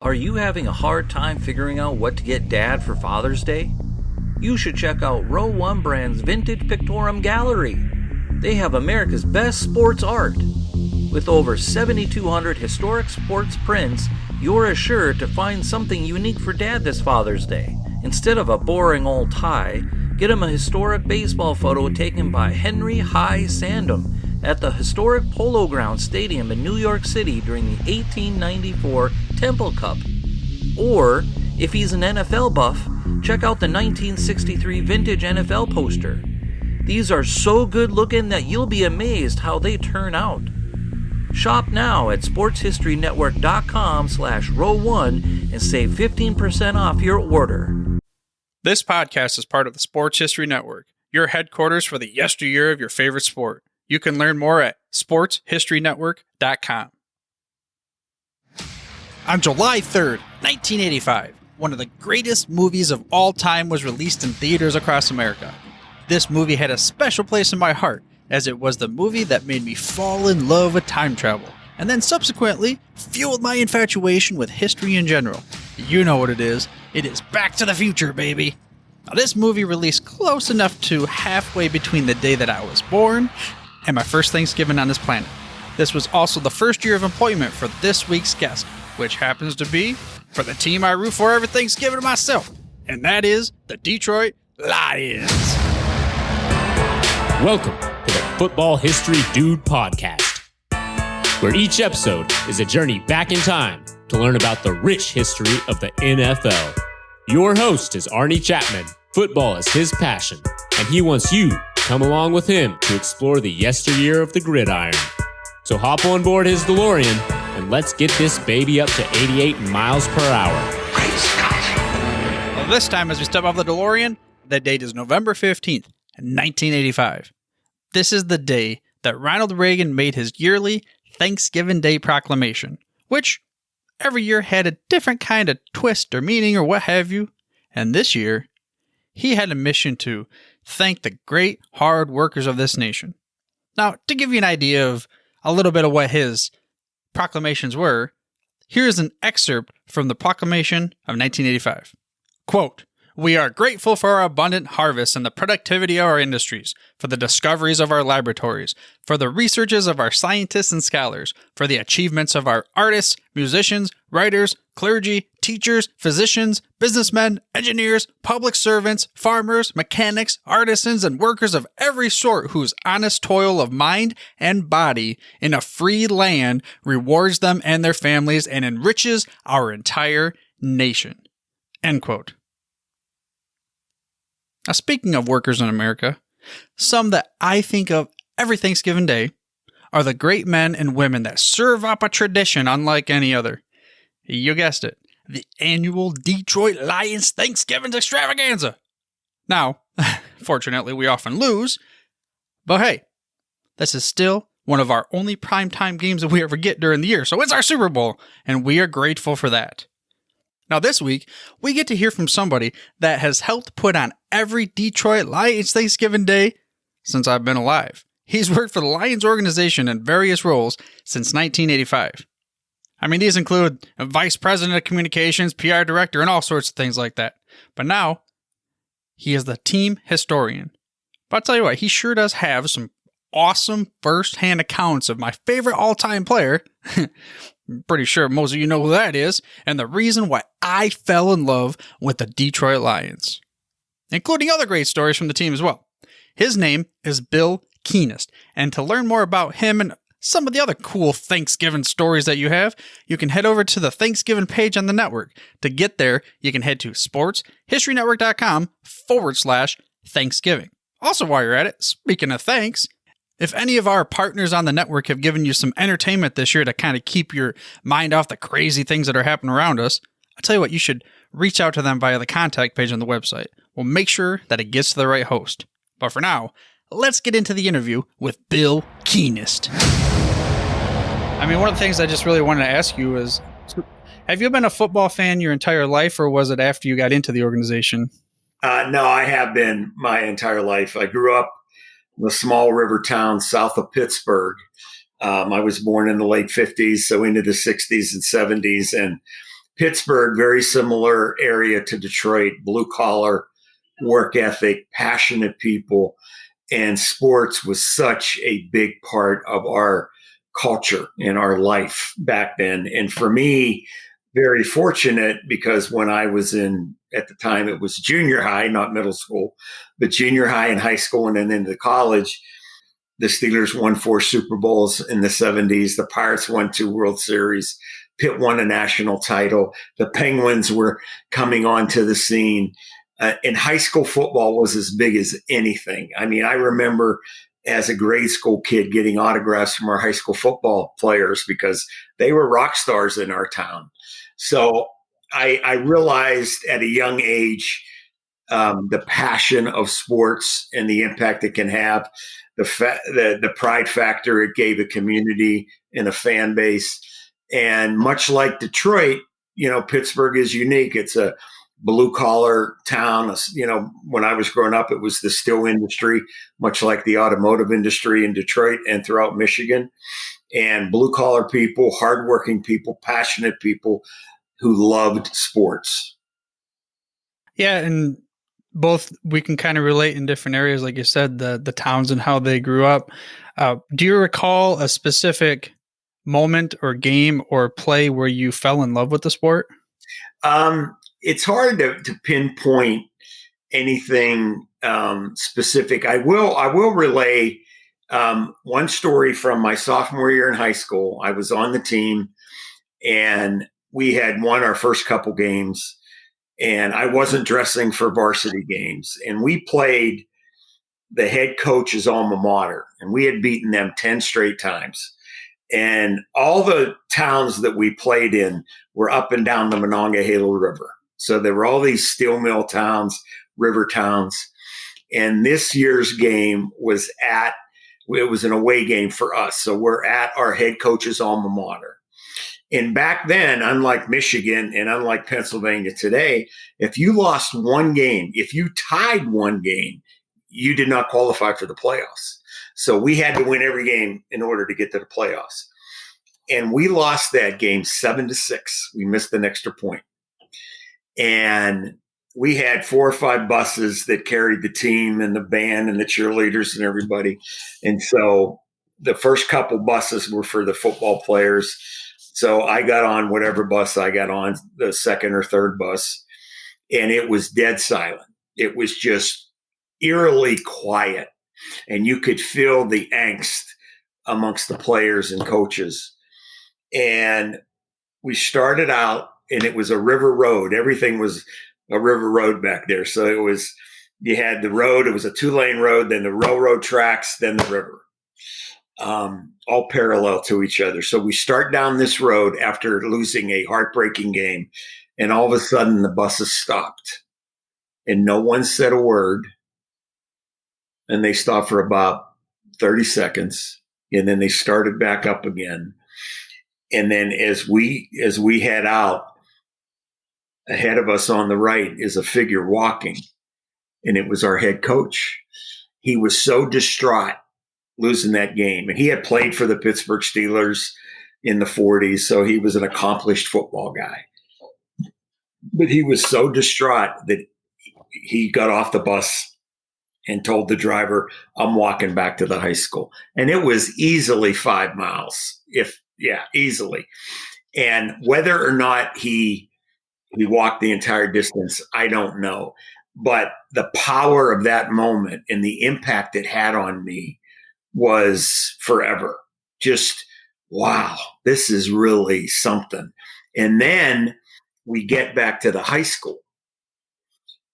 Are you having a hard time figuring out what to get Dad for Father's Day? You should check out Row 1 Brand's Vintage Pictorum Gallery. They have America's best sports art. With over 7,200 historic sports prints, you're assured to find something unique for Dad this Father's Day. Instead of a boring old tie, get him a historic baseball photo taken by Henry High Sandom at the historic Polo Grounds Stadium in New York City during the 1894 Temple Cup. Or, if he's an NFL buff, check out the 1963 vintage NFL poster. These are so good looking that you'll be amazed how they turn out. Shop now at sportshistorynetwork.com/row1 and save 15% off your order. This podcast is part of the Sports History Network, your headquarters for the yesteryear of your favorite sport. You can learn more at sportshistorynetwork.com. On July 3rd, 1985, one of the greatest movies of all time was released in theaters across America. This movie had a special place in my heart, as it was the movie that made me fall in love with time travel, and then subsequently fueled my infatuation with history in general. You know what it is. It is Back to the Future, baby. Now, this movie released close enough to halfway between the day that I was born and my first Thanksgiving on this planet. This was also the first year of employment for this week's guest, which happens to be for the team I root for every Thanksgiving myself, and that is the Detroit Lions. Welcome to the Football History Dude Podcast, where each episode is a journey back in time to learn about the rich history of the NFL. Your host is Arnie Chapman. Football is his passion, and he wants you to come along with him to explore the yesteryear of the gridiron. So hop on board his DeLorean and let's get this baby up to 88 miles per hour. Great Scott! Well, this time as we step off the DeLorean, the date is November 15th, 1985. This is the day that Ronald Reagan made his yearly Thanksgiving Day proclamation, which every year had a different kind of twist or meaning or what have you. And this year, he had a mission to thank the great hard workers of this nation. Now, to give you an idea of a little bit of what his proclamations were, here's an excerpt from the proclamation of 1985. Quote, "We are grateful for our abundant harvests and the productivity of our industries, for the discoveries of our laboratories, for the researches of our scientists and scholars, for the achievements of our artists, musicians, writers, clergy, teachers, physicians, businessmen, engineers, public servants, farmers, mechanics, artisans, and workers of every sort whose honest toil of mind and body in a free land rewards them and their families and enriches our entire nation." End quote. Now, speaking of workers in America, some that I think of every Thanksgiving Day are the great men and women that serve up a tradition unlike any other. You guessed it, the annual Detroit Lions Thanksgiving extravaganza. Now, fortunately, we often lose, but hey, this is still one of our only primetime games that we ever get during the year, so it's our Super Bowl, and we are grateful for that. Now this week, we get to hear from somebody that has helped put on every Detroit Lions Thanksgiving Day since I've been alive. He's worked for the Lions organization in various roles since 1985. I mean, these include a vice president of communications, PR director, and all sorts of things like that. But now, he is the team historian. But I'll tell you what, he sure does have some awesome first-hand accounts of my favorite all-time player. I'm pretty sure most of you know who that is, and the reason why I fell in love with the Detroit Lions, including other great stories from the team as well. His name is Bill Keenist, and to learn more about him and some of the other cool Thanksgiving stories that you have, you can head over to the Thanksgiving page on the network. To get there, you can head to sportshistorynetwork.com/Thanksgiving. Also, while you're at it, speaking of thanks, if any of our partners on the network have given you some entertainment this year to kind of keep your mind off the crazy things that are happening around us, I'll tell you what, you should reach out to them via the contact page on the website. We'll make sure that it gets to the right host. But for now, let's get into the interview with Bill Keenist. I mean, one of the things I just really wanted to ask you is, have you been a football fan your entire life, or was it after you got into the organization? No, I have been my entire life. I grew up in a small river town south of Pittsburgh. I was born in the late 50s, so into the 60s and 70s. And Pittsburgh, very similar area to Detroit, blue collar, work ethic, passionate people. And sports was such a big part of our culture and our life back then. And for me, very fortunate, because when I was at the time, it was junior high, not middle school, but junior high and high school and then into college, the Steelers won 4 Super Bowls in the 70s. The Pirates won 2 World Series. Pitt won a national title. The Penguins were coming onto the scene. And high school football was as big as anything. I mean, I remember as a grade school kid getting autographs from our high school football players because they were rock stars in our town. So I realized at a young age the passion of sports and the impact it can have, the pride factor it gave a community and a fan base. And much like Detroit, Pittsburgh is unique. It's a blue collar town. When I was growing up, it was the steel industry, much like the automotive industry in Detroit and throughout Michigan. And blue collar people, hardworking people, passionate people who loved sports. Yeah, and both we can kind of relate in different areas, like you said, the towns and how they grew up. Do you recall a specific moment or game or play where you fell in love with the sport? It's hard to pinpoint anything specific. I will relay one story from my sophomore year in high school. I was on the team, and we had won our first couple games, and I wasn't dressing for varsity games. And we played the head coach's alma mater, and we had beaten them 10 straight times. And all the towns that we played in were up and down the Monongahela River. So there were all these steel mill towns, river towns. And this year's game was an away game for us. So we're at our head coach's alma mater. And back then, unlike Michigan and unlike Pennsylvania today, if you lost one game, if you tied one game, you did not qualify for the playoffs. So we had to win every game in order to get to the playoffs. And we lost that game 7-6. We missed an extra point. And we had 4 or 5 buses that carried the team and the band and the cheerleaders and everybody. And so the first couple buses were for the football players. So I got on whatever bus I got on, the second or third bus, and it was dead silent. It was just eerily quiet. And you could feel the angst amongst the players and coaches. And we started out, and it was a river road. Everything was a river road back there. So you had the road, it was a 2-lane road, then the railroad tracks, then the river, all parallel to each other. So we start down this road after losing a heartbreaking game, and all of a sudden the buses stopped, and no one said a word. And they stopped for about 30 seconds, and then they started back up again. And then as we head out, ahead of us on the right is a figure walking, and it was our head coach. He was so distraught losing that game. And he had played for the Pittsburgh Steelers in the 40s, so he was an accomplished football guy. But he was so distraught that he got off the bus and told the driver, "I'm walking back to the high school." And it was easily 5 miles, easily. And whether or not he walked the entire distance, I don't know. But the power of that moment and the impact it had on me was forever. Just, wow, this is really something. And then we get back to the high school,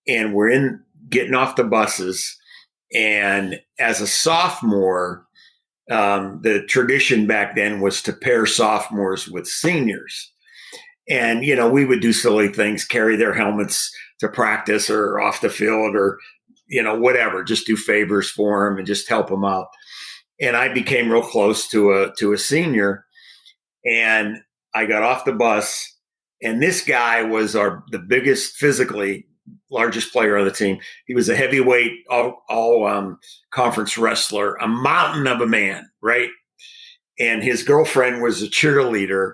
and we're getting off the buses. And as a sophomore, the tradition back then was to pair sophomores with seniors. And, we would do silly things, carry their helmets to practice or off the field or, whatever, just do favors for them and just help them out. And I became real close to a senior, and I got off the bus, and this guy was the biggest, physically largest player on the team. He was a heavyweight, all conference wrestler, a mountain of a man, right? And his girlfriend was a cheerleader.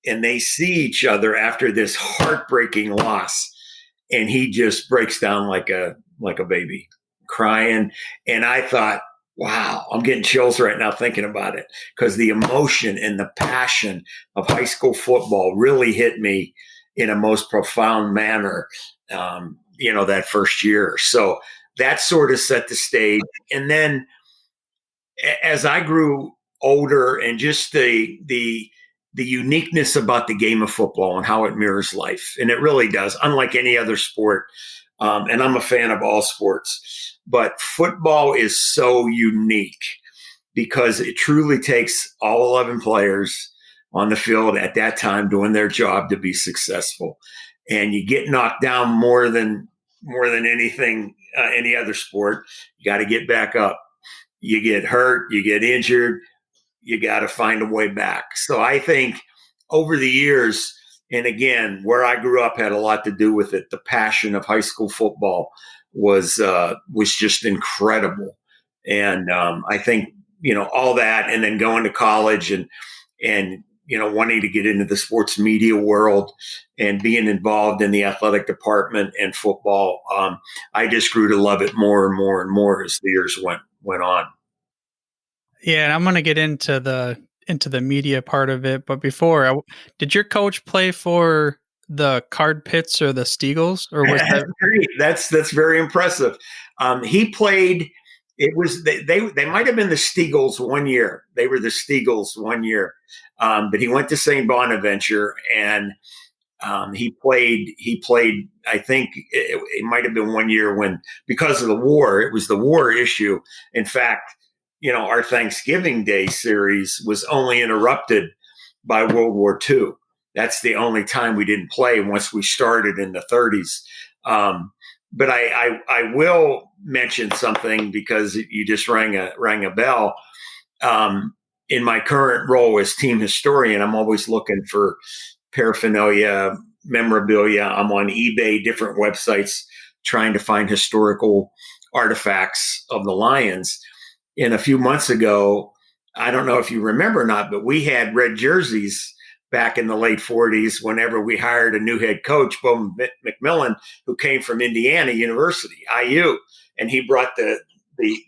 and they see each other after this heartbreaking loss, and he just breaks down like a baby, crying. And I thought, wow, I'm getting chills right now thinking about it, because the emotion and the passion of high school football really hit me in a most profound manner, that first year. So that sort of set the stage. And then as I grew older, and just the uniqueness about the game of football and how it mirrors life, and it really does, unlike any other sport. And I'm a fan of all sports, but football is so unique because it truly takes all 11 players on the field at that time doing their job to be successful. And you get knocked down more than anything, any other sport. You got to get back up. You get hurt, you get injured, you got to find a way back. So I think over the years, and again, where I grew up had a lot to do with it. The passion of high school football was just incredible. And I think, all that, and then going to college and wanting to get into the sports media world and being involved in the athletic department and football, I just grew to love it more and more and more as the years went on. Yeah, and I'm going to get into the media part of it, but before, did your coach play for the Card Pits or the Steagles, or was that great? That's very impressive. He played. It was they might have been the Steagles one year. They were the Steagles one year, but he went to St. Bonaventure, and he played. I think it might have been one year when, because of the war, it was the war issue. In fact, our Thanksgiving Day series was only interrupted by World War II. That's the only time we didn't play once we started in the 30s. But I will mention something, because you just rang a bell. In my current role as team historian, I'm always looking for paraphernalia, memorabilia. I'm on eBay, different websites, trying to find historical artifacts of the Lions. And a few months ago, I don't know if you remember or not, but we had red jerseys back in the late 40s whenever we hired a new head coach, Bo McMillan, who came from Indiana University, IU, and he brought the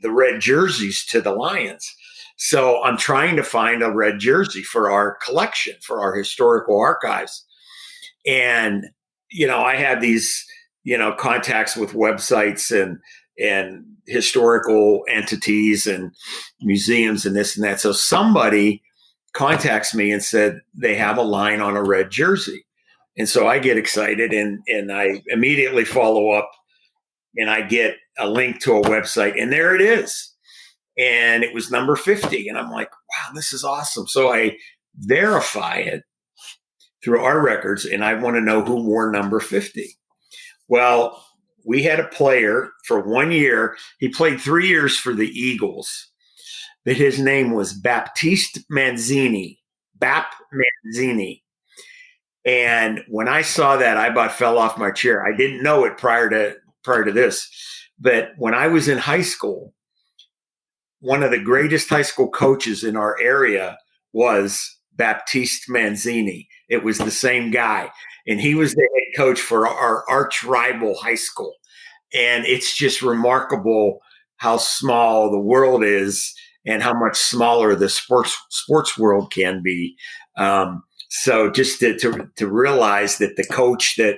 red jerseys to the Lions. So I'm trying to find a red jersey for our collection, for our historical archives. And, I had these, contacts with websites and historical entities and museums and this and that. So somebody contacts me and said they have a line on a red jersey. And so I get excited, and I immediately follow up, and I get a link to a website, and there it is. And it was number 50. And I'm like, wow, this is awesome. So I verify it through our records, and I want to know who wore number 50. Well, we had a player for 1 year. He played 3 years for the Eagles, but his name was Baptiste Manzini. Bap Manzini. And when I saw that, I about fell off my chair. I didn't know it prior to this, but when I was in high school, one of the greatest high school coaches in our area was Baptiste Manzini. It was the same guy. And he was the head coach for our arch rival high school. And it's just remarkable how small the world is and how much smaller the sports world can be. So just to realize that the coach that,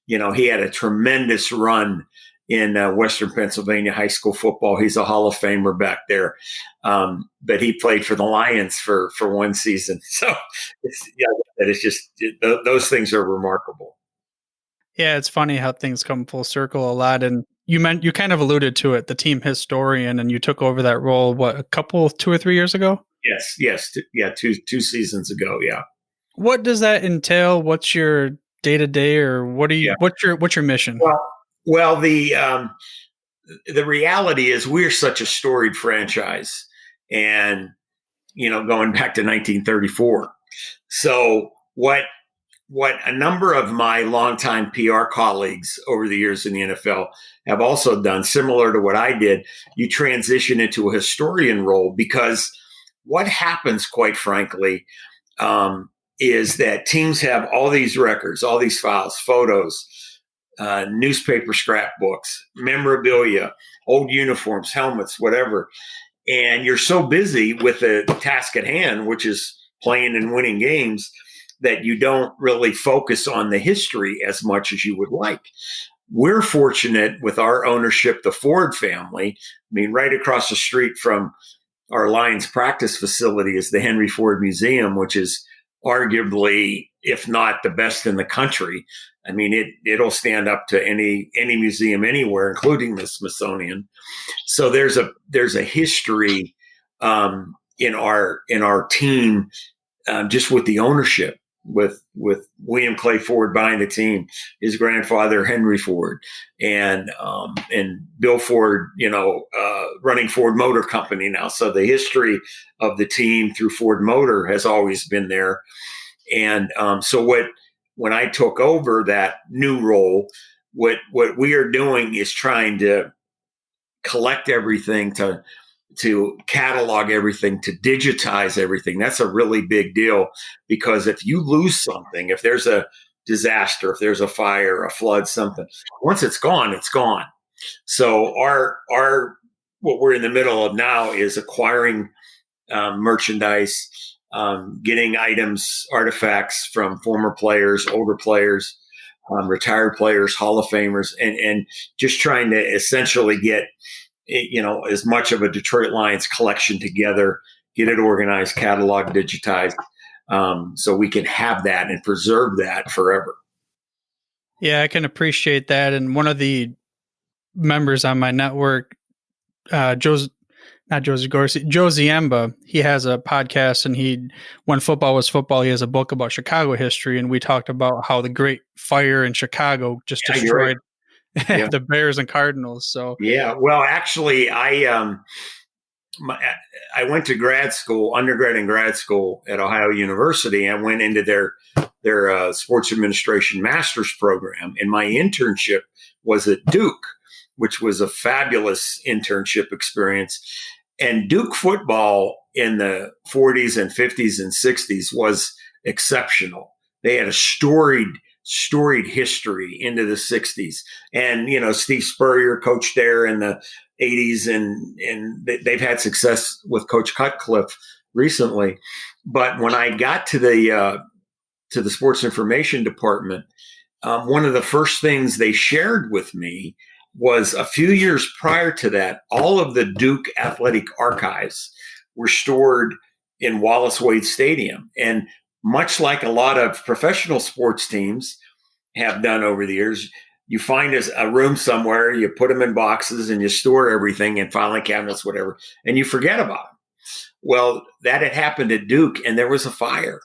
he had a tremendous run in Western Pennsylvania high school football. He's a Hall of Famer back there. But he played for the Lions for one season. So it's just, those things are remarkable. Yeah, it's funny how things come full circle a lot. And you kind of alluded to it, the team historian, and you took over that role, 2 or 3 years ago? Yes. Yeah. Two seasons ago. Yeah. What does that entail? What's your day-to-day, or what's your mission? Well, the reality is we're such a storied franchise, and, going back to 1934. So what a number of my longtime PR colleagues over the years in the NFL have also done, similar to what I did, you transition into a historian role, because what happens, quite frankly, is that teams have all these records, all these files, photos, newspaper scrapbooks, memorabilia, old uniforms, helmets, whatever. And you're so busy with the task at hand, which is playing and winning games, that you don't really focus on the history as much as you would like. We're fortunate with our ownership, the Ford family. I mean, right across the street from our Lions practice facility is the Henry Ford Museum, which is arguably, if not the best in the country. I mean, it'll stand up to any museum anywhere, including the Smithsonian. So there's a history in our team, just with the ownership, with William Clay Ford buying the team, his grandfather Henry Ford, and Bill Ford, running Ford Motor Company now. So the history of the team through Ford Motor has always been there. And so when I took over that new role, what we are doing is trying to collect everything, to catalog everything, to digitize everything. That's a really big deal, because if you lose something, if there's a disaster, if there's a fire, a flood, something, once it's gone, it's gone. So our what we're in the middle of now is acquiring merchandise, getting items, artifacts from former players, older players, retired players, Hall of Famers, and just trying to essentially get as much of a Detroit Lions collection together, get it organized, cataloged, digitized, so we can have that and preserve that forever. Yeah, I can appreciate that. And one of the members on my network, Joe Ziemba, he has a podcast, and when football was football, he has a book about Chicago history. And we talked about how the Great Fire in Chicago just destroyed the Bears and Cardinals. So yeah, well, actually, I went to undergrad and grad school at Ohio University. I went into their sports administration master's program, and my internship was at Duke, which was a fabulous internship experience. And Duke football in the 40s and 50s and 60s was exceptional. They had a storied history into the 60s. And, Steve Spurrier coached there in the 80s, and they've had success with Coach Cutcliffe recently. But when I got to the sports information department, one of the first things they shared with me was, a few years prior to that, all of the Duke athletic archives were stored in Wallace Wade Stadium. And much like a lot of professional sports teams have done over the years, you find a room somewhere, you put them in boxes, and you store everything in filing cabinets, whatever, and you forget about them. Well, that had happened at Duke, and there was a fire,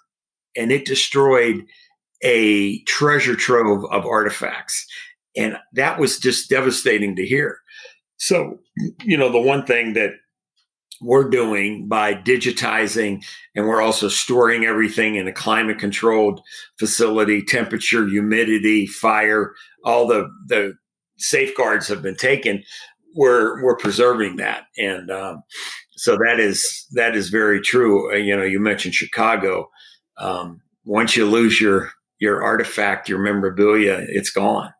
and it destroyed a treasure trove of artifacts. And that was just devastating to hear. So, the one thing that we're doing by digitizing, and we're also storing everything in a climate controlled facility, temperature, humidity, fire, all the safeguards have been taken. We're preserving that. And so that is very true. You mentioned Chicago. Once you lose your artifact, your memorabilia, it's gone.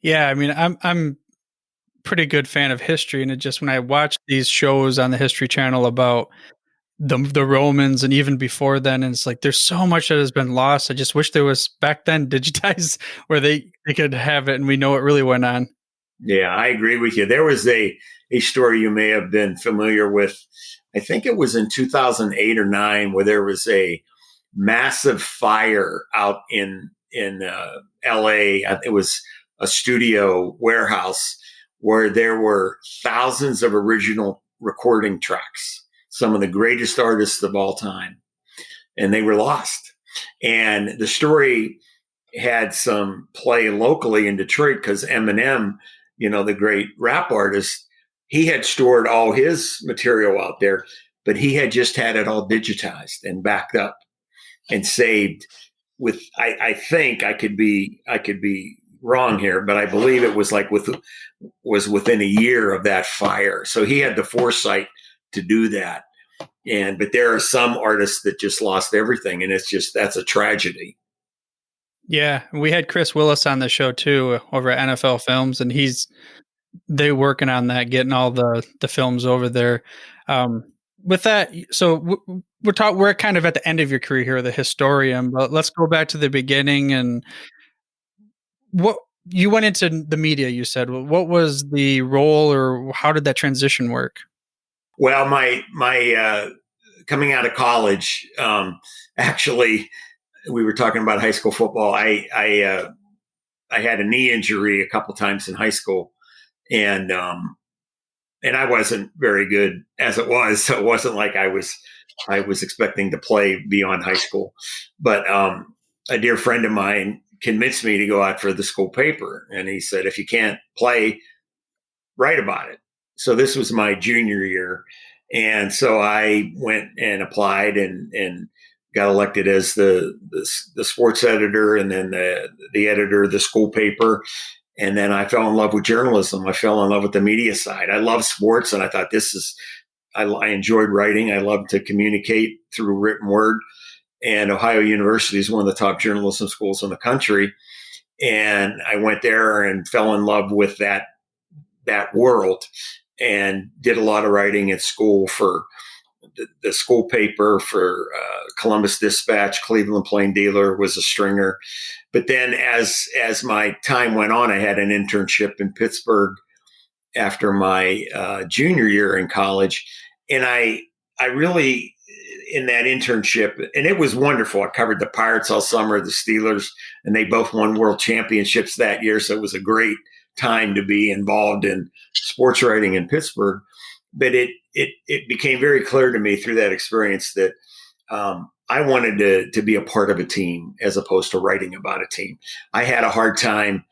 Yeah, I mean, I'm pretty good fan of history, and it just, when I watch these shows on the History Channel about the Romans and even before then, and it's like there's so much that has been lost. I just wish there was back then digitized where they could have it and we know what really went on. Yeah, I agree with you. There was a story you may have been familiar with. I think it was in 2008 or 9, where there was a massive fire out in LA. It was a studio warehouse where there were thousands of original recording tracks, some of the greatest artists of all time, and they were lost. And the story had some play locally in Detroit, because Eminem, the great rap artist, he had stored all his material out there, but he had just had it all digitized and backed up and saved with, I think I could be wrong here, but I believe it was was within a year of that fire. So he had the foresight to do that. But there are some artists that just lost everything, and that's a tragedy. Yeah, we had Chris Willis on the show too over at NFL Films, and they're working on that, getting all the films over there. With that, so we're kind of at the end of your career here, the historian, but let's go back to the beginning. And what you went into the media, you said, what was the role, or how did that transition work? Well, my coming out of college, actually, we were talking about high school football. I had a knee injury a couple times in high school, and I wasn't very good as it was. So it wasn't like I was expecting to play beyond high school. But a dear friend of mine convinced me to go out for the school paper, and he said, "If you can't play, write about it." So this was my junior year, and so I went and applied and got elected as the sports editor, and then the editor of the school paper. And then I fell in love with journalism. I fell in love with the media side. I love sports, and I thought I enjoyed writing. I love to communicate through written word. And Ohio University is one of the top journalism schools in the country. And I went there and fell in love with that world, and did a lot of writing at school for the school paper, for Columbus Dispatch, Cleveland Plain Dealer, was a stringer. But then as my time went on, I had an internship in Pittsburgh after my junior year in college. And I really, in that internship, and it was wonderful. I covered the Pirates all summer, the Steelers, and they both won world championships that year. So it was a great time to be involved in sports writing in Pittsburgh. But it became very clear to me through that experience that I wanted to be a part of a team as opposed to writing about a team. I had a hard time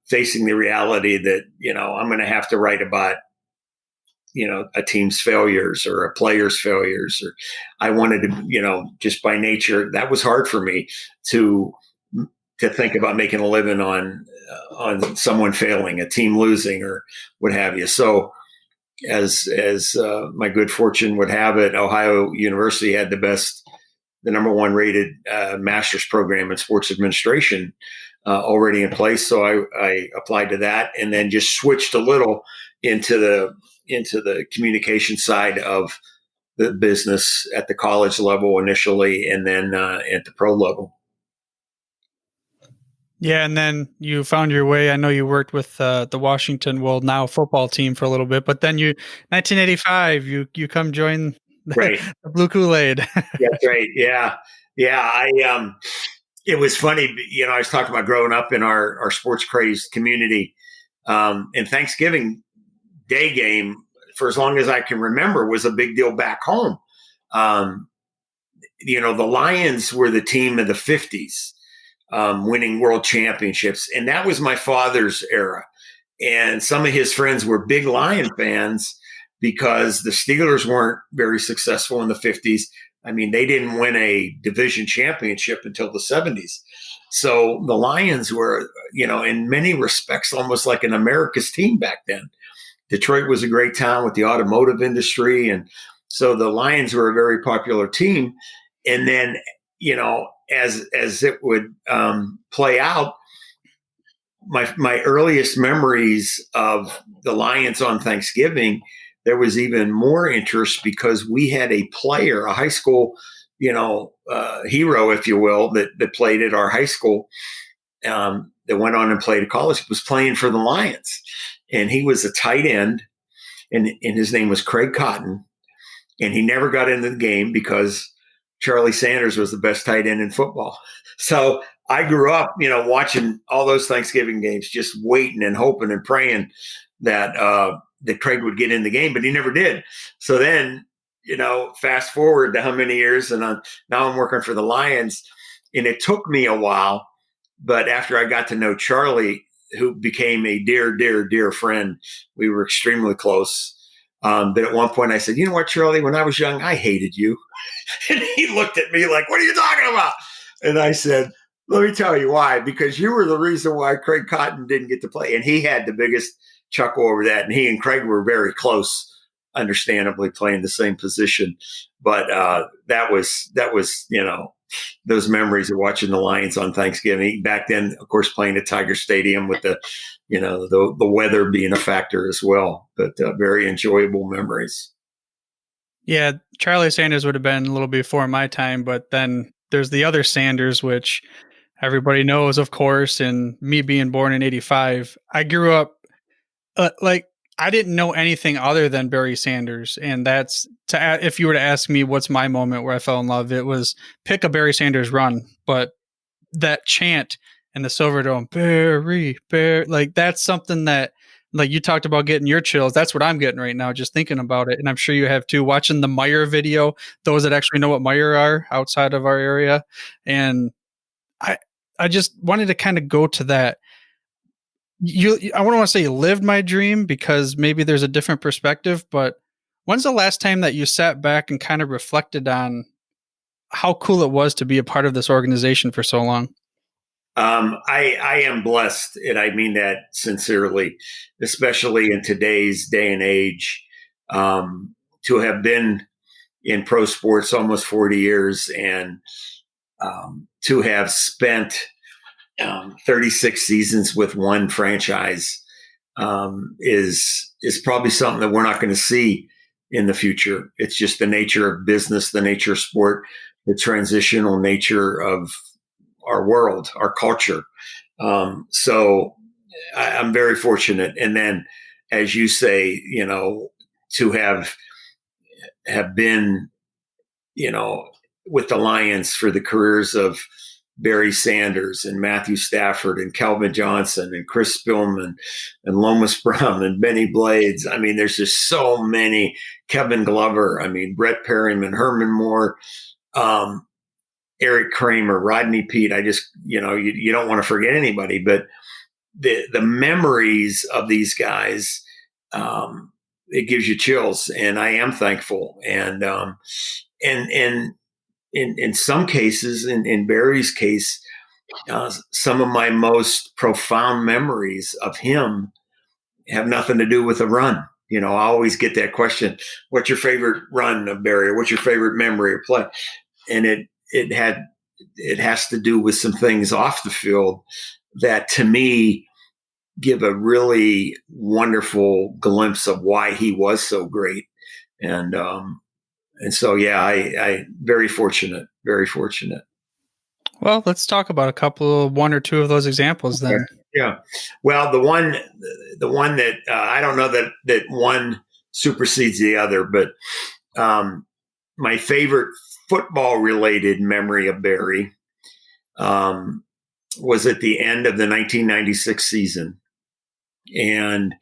facing the reality that, I'm going to have to write about, a team's failures or a player's failures. Or I wanted to, just by nature, that was hard for me to think about making a living on someone failing, a team losing, or what have you. So as my good fortune would have it, Ohio University had the number one rated master's program in sports administration already in place. So I applied to that, and then just switched a little into the communication side of the business at the college level initially, and then at the pro level. Yeah, and then you found your way. I know you worked with the Washington, now football team for a little bit, but then 1985, you come join Right. the Blue Kool-Aid. That's right. Yeah. It was funny. I was talking about growing up in our sports crazed community, and Thanksgiving Day game, for as long as I can remember, was a big deal back home. The Lions were the team of the 50s. Winning world championships. And that was my father's era. And some of his friends were big Lion fans because the Steelers weren't very successful in the 50s. I mean, they didn't win a division championship until the 70s. So the Lions were, in many respects, almost like an America's team back then. Detroit was a great town with the automotive industry. And so the Lions were a very popular team. And then, as it would play out, my earliest memories of the Lions on Thanksgiving, there was even more interest because we had a player, a high school, hero, if you will, that played at our high school, that went on and played at college, was playing for the Lions. And he was a tight end, and his name was Craig Cotton. And he never got into the game because Charlie Sanders was the best tight end in football. So I grew up, watching all those Thanksgiving games, just waiting and hoping and praying that Craig would get in the game, but he never did. So then, fast forward to how many years, and now I'm working for the Lions, and it took me a while, but after I got to know Charlie, who became a dear, dear, dear friend, we were extremely close. But at one point I said, "You know what, Charlie, when I was young, I hated you." And he looked at me like, "What are you talking about?" And I said, "Let me tell you why, because you were the reason why Craig Cotton didn't get to play." And he had the biggest chuckle over that. And he and Craig were very close understandably playing the same position. But that was those memories of watching the Lions on Thanksgiving. Back then, of course, playing at Tiger Stadium with the weather being a factor as well. But very enjoyable memories. Yeah, Charlie Sanders would have been a little before my time, but then there's the other Sanders, which everybody knows, of course, and me being born in 85, I grew up I didn't know anything other than Barry Sanders. And if you were to ask me what's my moment where I fell in love, it was pick a Barry Sanders run. But that chant in the Silverdome, Barry, that's something that, like you talked about getting your chills. That's what I'm getting right now, just thinking about it. And I'm sure you have too, watching the Meyer video, those that actually know what Meyer are outside of our area. And I just wanted to kind of go to that. I wouldn't want to say you lived my dream, because maybe there's a different perspective, but when's the last time that you sat back and kind of reflected on how cool it was to be a part of this organization for so long? I am blessed, and I mean that sincerely, especially in today's day and age, to have been in pro sports almost 40 years and to have spent 36 seasons with one franchise is probably something that we're not going to see in the future. It's just the nature of business, the nature of sport, the transitional nature of our world, our culture. So I'm very fortunate. And then, as you say, to have been, with the Lions for the careers of Barry Sanders and Matthew Stafford and Calvin Johnson and Chris Spillman and Lomas Brown and Benny Blades. I mean, there's just so many. Kevin Glover. I mean, Brett Perryman, Herman Moore, Eric Kramer, Rodney Peete. I just, you don't want to forget anybody, but the memories of these guys, it gives you chills, and I am thankful. And in some cases, in Barry's case, some of my most profound memories of him have nothing to do with a run. I always get that question: "What's your favorite run of Barry? Or what's your favorite memory or play?" And it has to do with some things off the field that, to me, give a really wonderful glimpse of why he was so great. And so, yeah, I very fortunate, very fortunate. Well, let's talk about one or two of those examples then. Okay. Yeah. Well, the one that I don't know that one supersedes the other, but my favorite football related memory of Barry was at the end of the 1996 season. And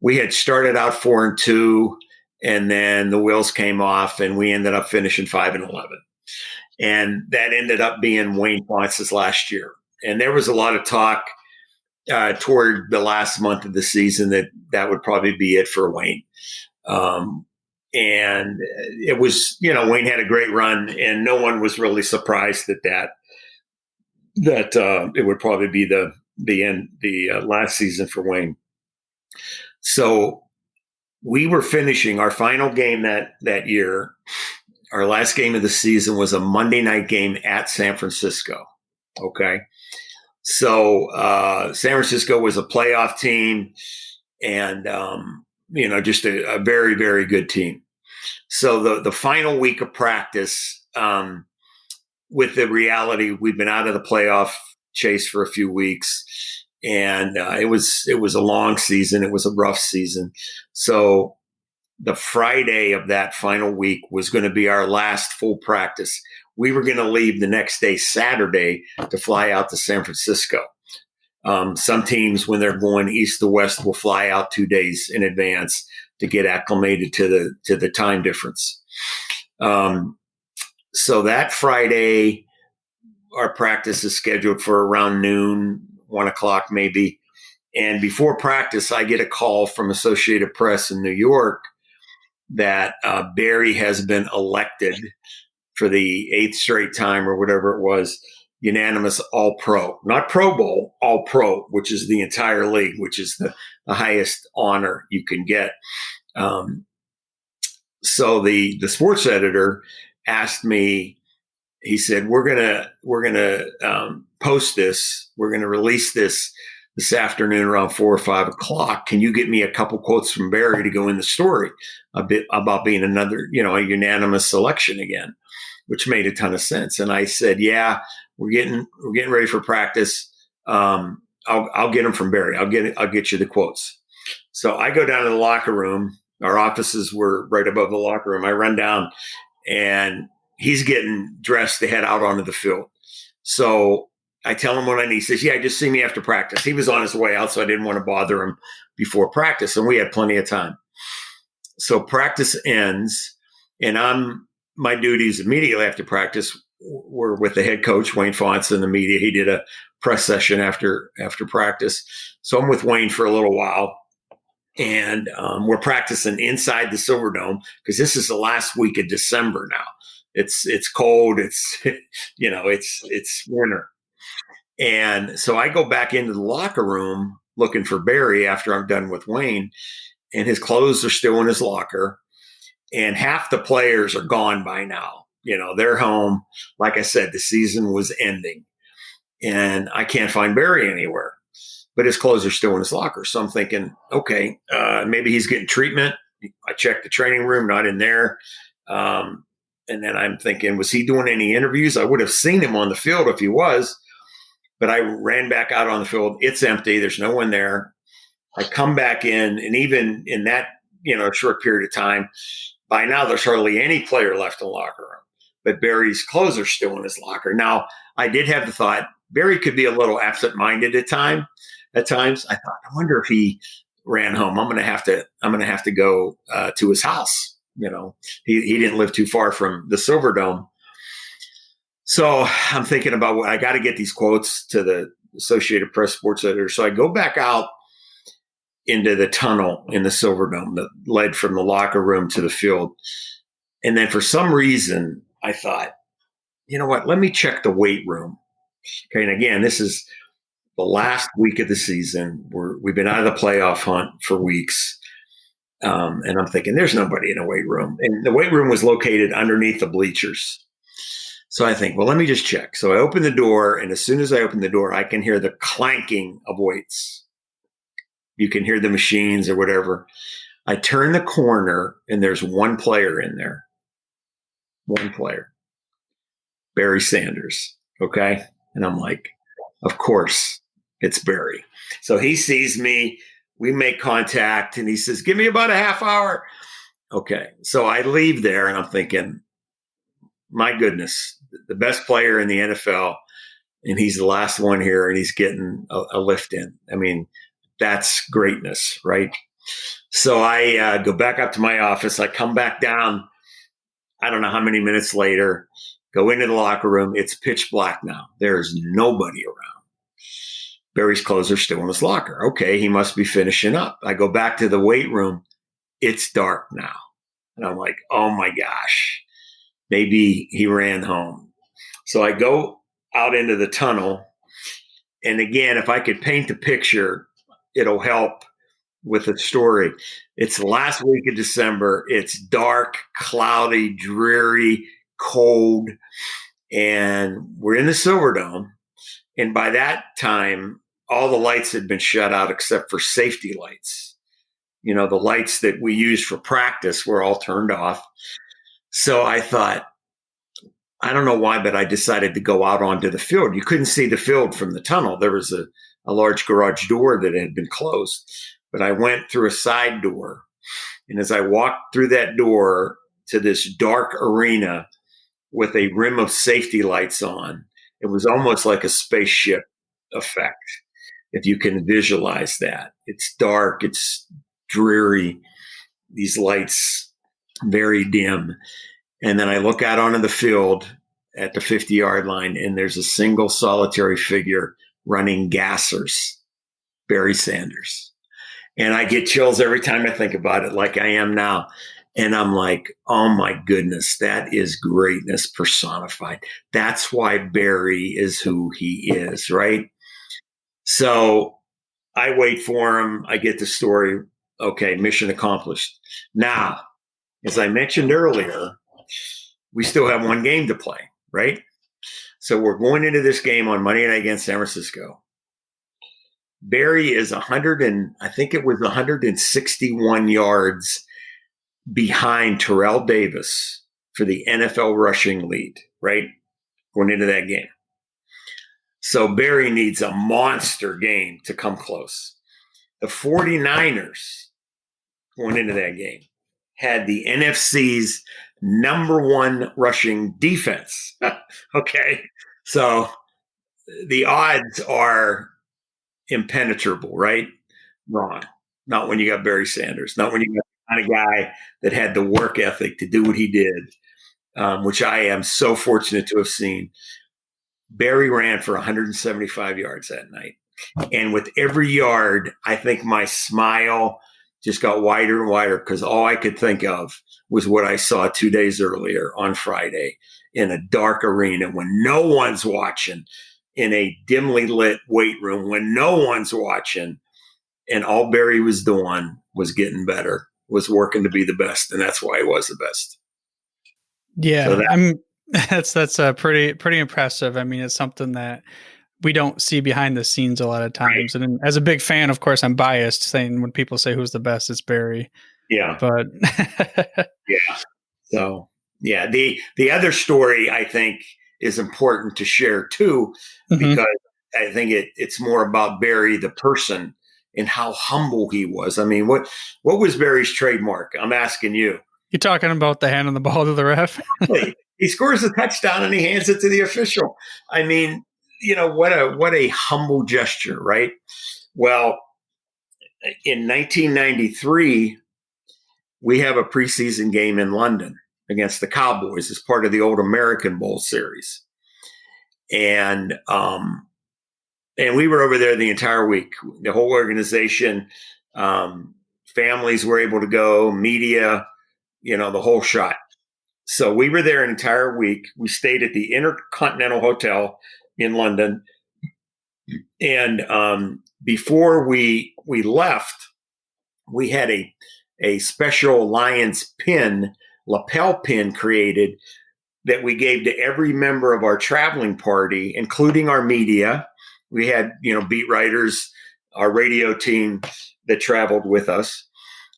we had started out 4-2, and then the wheels came off, and we ended up finishing 5-11. And that ended up being Wayne Fontz's last year. And there was a lot of talk toward the last month of the season that would probably be it for Wayne. And it was, Wayne had a great run, and no one was really surprised at that it would probably be the end, the last season for Wayne. So we were finishing our final game that year. Our last game of the season was a Monday night game at San Francisco. Okay. So San Francisco was a playoff team, and, just a very, very good team. So the final week of practice, with the reality, we've been out of the playoff chase for a few weeks, and it was a long season. It was a rough season. So the Friday of that final week was going to be our last full practice. We were going to leave the next day, Saturday, to fly out to San Francisco. Some teams, when they're going east to west, will fly out 2 days in advance to get acclimated to the time difference. So that Friday, our practice is scheduled for around noon, 1:00 maybe. And before practice, I get a call from Associated Press in New York that Barry has been elected for the 8th straight time, or whatever it was, unanimous All-Pro. Not Pro Bowl, All-Pro, which is the entire league, which is the highest honor you can get. So the sports editor asked me, he said, we're gonna post this. We're gonna release this afternoon around 4 or 5 o'clock. Can you get me a couple quotes from Barry to go in the story a bit about being another, a unanimous selection again, which made a ton of sense. And I said, yeah, we're getting ready for practice. I'll get them from Barry. I'll get you the quotes. So I go down to the locker room. Our offices were right above the locker room. I run down and he's getting dressed to head out onto the field. So I tell him what I need. He says, yeah, just see me after practice. He was on his way out, so I didn't want to bother him before practice. And we had plenty of time. So practice ends, and my duties immediately after practice were with the head coach, Wayne Fonts, and the media. He did a press session after practice. So I'm with Wayne for a little while. And we're practicing inside the Silverdome because this is the last week of December now. It's cold. It's it's winter. And so I go back into the locker room looking for Barry after I'm done with Wayne, and his clothes are still in his locker, and half the players are gone by now. They're home. Like I said, the season was ending, and I can't find Barry anywhere. But his clothes are still in his locker. So I'm thinking, okay, maybe he's getting treatment. I checked the training room, not in there. And then I'm thinking, was he doing any interviews? I would have seen him on the field if he was. But I ran back out on the field. It's empty. There's no one there. I come back in, and even in that short period of time, by now there's hardly any player left in the locker room. But Barry's clothes are still in his locker. Now, I did have the thought, Barry could be a little absent-minded at times. I thought, I wonder if he ran home. I'm gonna have to go to his house. He didn't live too far from the Silverdome. So I'm thinking about I got to get these quotes to the Associated Press sports editor. So I go back out into the tunnel in the Silverdome that led from the locker room to the field. And then for some reason, I thought, you know what? Let me check the weight room. Okay. And again, this is the last week of the season. We've been out of the playoff hunt for weeks. And I'm thinking, there's nobody in the weight room. And the weight room was located underneath the bleachers. So I think, well, let me just check. So I open the door, and as soon as I open the door, I can hear the clanking of weights. You can hear the machines or whatever. I turn the corner, and there's one player in there. One player. Barry Sanders. Okay? And I'm like, of course, it's Barry. So he sees me. We make contact, and he says, give me about a half hour. Okay. So I leave there, and I'm thinking, my goodness, the best player in the NFL, and he's the last one here, and he's getting a lift in. I mean, that's greatness, right? So I go back up to my office. I come back down, I don't know how many minutes later, go into the locker room. It's pitch black now. There's nobody around. Barry's clothes are still in his locker. Okay, he must be finishing up. I go back to the weight room. It's dark now. And I'm like, oh my gosh. Maybe he ran home. So I go out into the tunnel. And again, if I could paint the picture, it'll help with the story. It's the last week of December. It's dark, cloudy, dreary, cold. And we're in the Silverdome. And by that time, all the lights had been shut out except for safety lights. The lights that we used for practice were all turned off. So I thought, I don't know why, but I decided to go out onto the field. You couldn't see the field from the tunnel. There was a large garage door that had been closed. But I went through a side door. And as I walked through that door to this dark arena with a rim of safety lights on, it was almost like a spaceship effect, if you can visualize that. It's dark. It's dreary. These lights very dim. And then I look out onto the field at the 50-yard line, and there's a single solitary figure running gassers, Barry Sanders. And I get chills every time I think about it, like I am now. And I'm like, oh my goodness, that is greatness personified. That's why Barry is who he is, right? So I wait for him. I get the story. Okay, mission accomplished. Now, as I mentioned earlier, we still have one game to play, right? So we're going into this game on Monday night against San Francisco. Barry is 161 yards behind Terrell Davis for the NFL rushing lead, right? Going into that game. So Barry needs a monster game to come close. The 49ers, going into that game, had the NFC's #1 rushing defense. Okay. So the odds are impenetrable, right? Wrong. Not when you got Barry Sanders. Not when you got the kind of guy that had the work ethic to do what he did, which I am so fortunate to have seen. Barry ran for 175 yards that night. And with every yard, I think my smile just got wider and wider because all I could think of was what I saw 2 days earlier on Friday in a dark arena when no one's watching, in a dimly lit weight room when no one's watching. And all Barry was doing was getting better, was working to be the best. And that's why he was the best. Yeah, So that's pretty impressive. I mean, it's something that we don't see behind the scenes a lot of times. Right. And as a big fan, of course, I'm biased saying when people say who's the best, it's Barry. Yeah. But yeah. So yeah, the other story I think is important to share too, because I think it's more about Barry the person and how humble he was. I mean, what was Barry's trademark? I'm asking you. You're talking about the handing the ball to the ref? He scores a touchdown and he hands it to the official. I mean, what a humble gesture, right? Well, in 1993, we have a preseason game in London against the Cowboys as part of the old American Bowl series. And we were over there the entire week. The whole organization, families were able to go, media, the whole shot. So we were there an entire week. We stayed at the Intercontinental Hotel in London. And before we left, we had a special Lions pin, lapel pin created that we gave to every member of our traveling party, including our media. We had, beat writers, our radio team that traveled with us.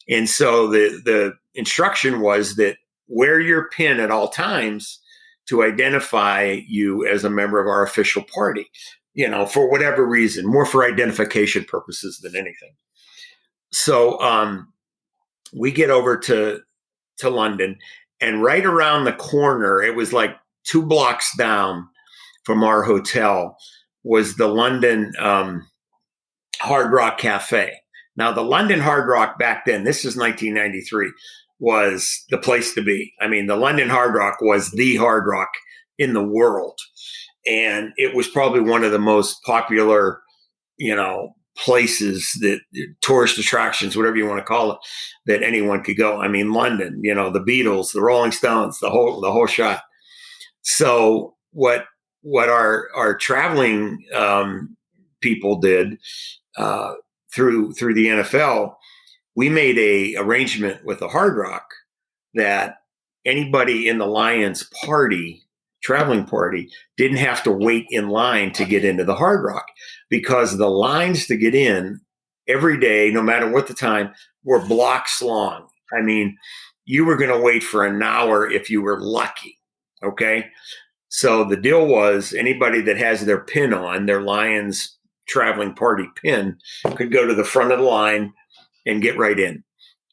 And so the instruction was that wear your pin at all times to identify you as a member of our official party, for whatever reason, more for identification purposes than anything. So we get over to London, and right around the corner, it was like 2 blocks down from our hotel, was the London Hard Rock Cafe. Now, the London Hard Rock back then, this is 1993, was the place to be. I mean, the London Hard Rock was the Hard Rock in the world. And it was probably one of the most popular, places, that tourist attractions, whatever you want to call it, that anyone could go. I mean, London, the Beatles, the Rolling Stones, the whole shot. So what our traveling people did through the NFL, we made a arrangement with the Hard Rock that anybody in the Lions traveling party, didn't have to wait in line to get into the Hard Rock, because the lines to get in every day, no matter what the time, were blocks long. I mean, you were going to wait for an hour if you were lucky. Okay. So the deal was anybody that has their pin on, their Lions traveling party pin, could go to the front of the line and get right in.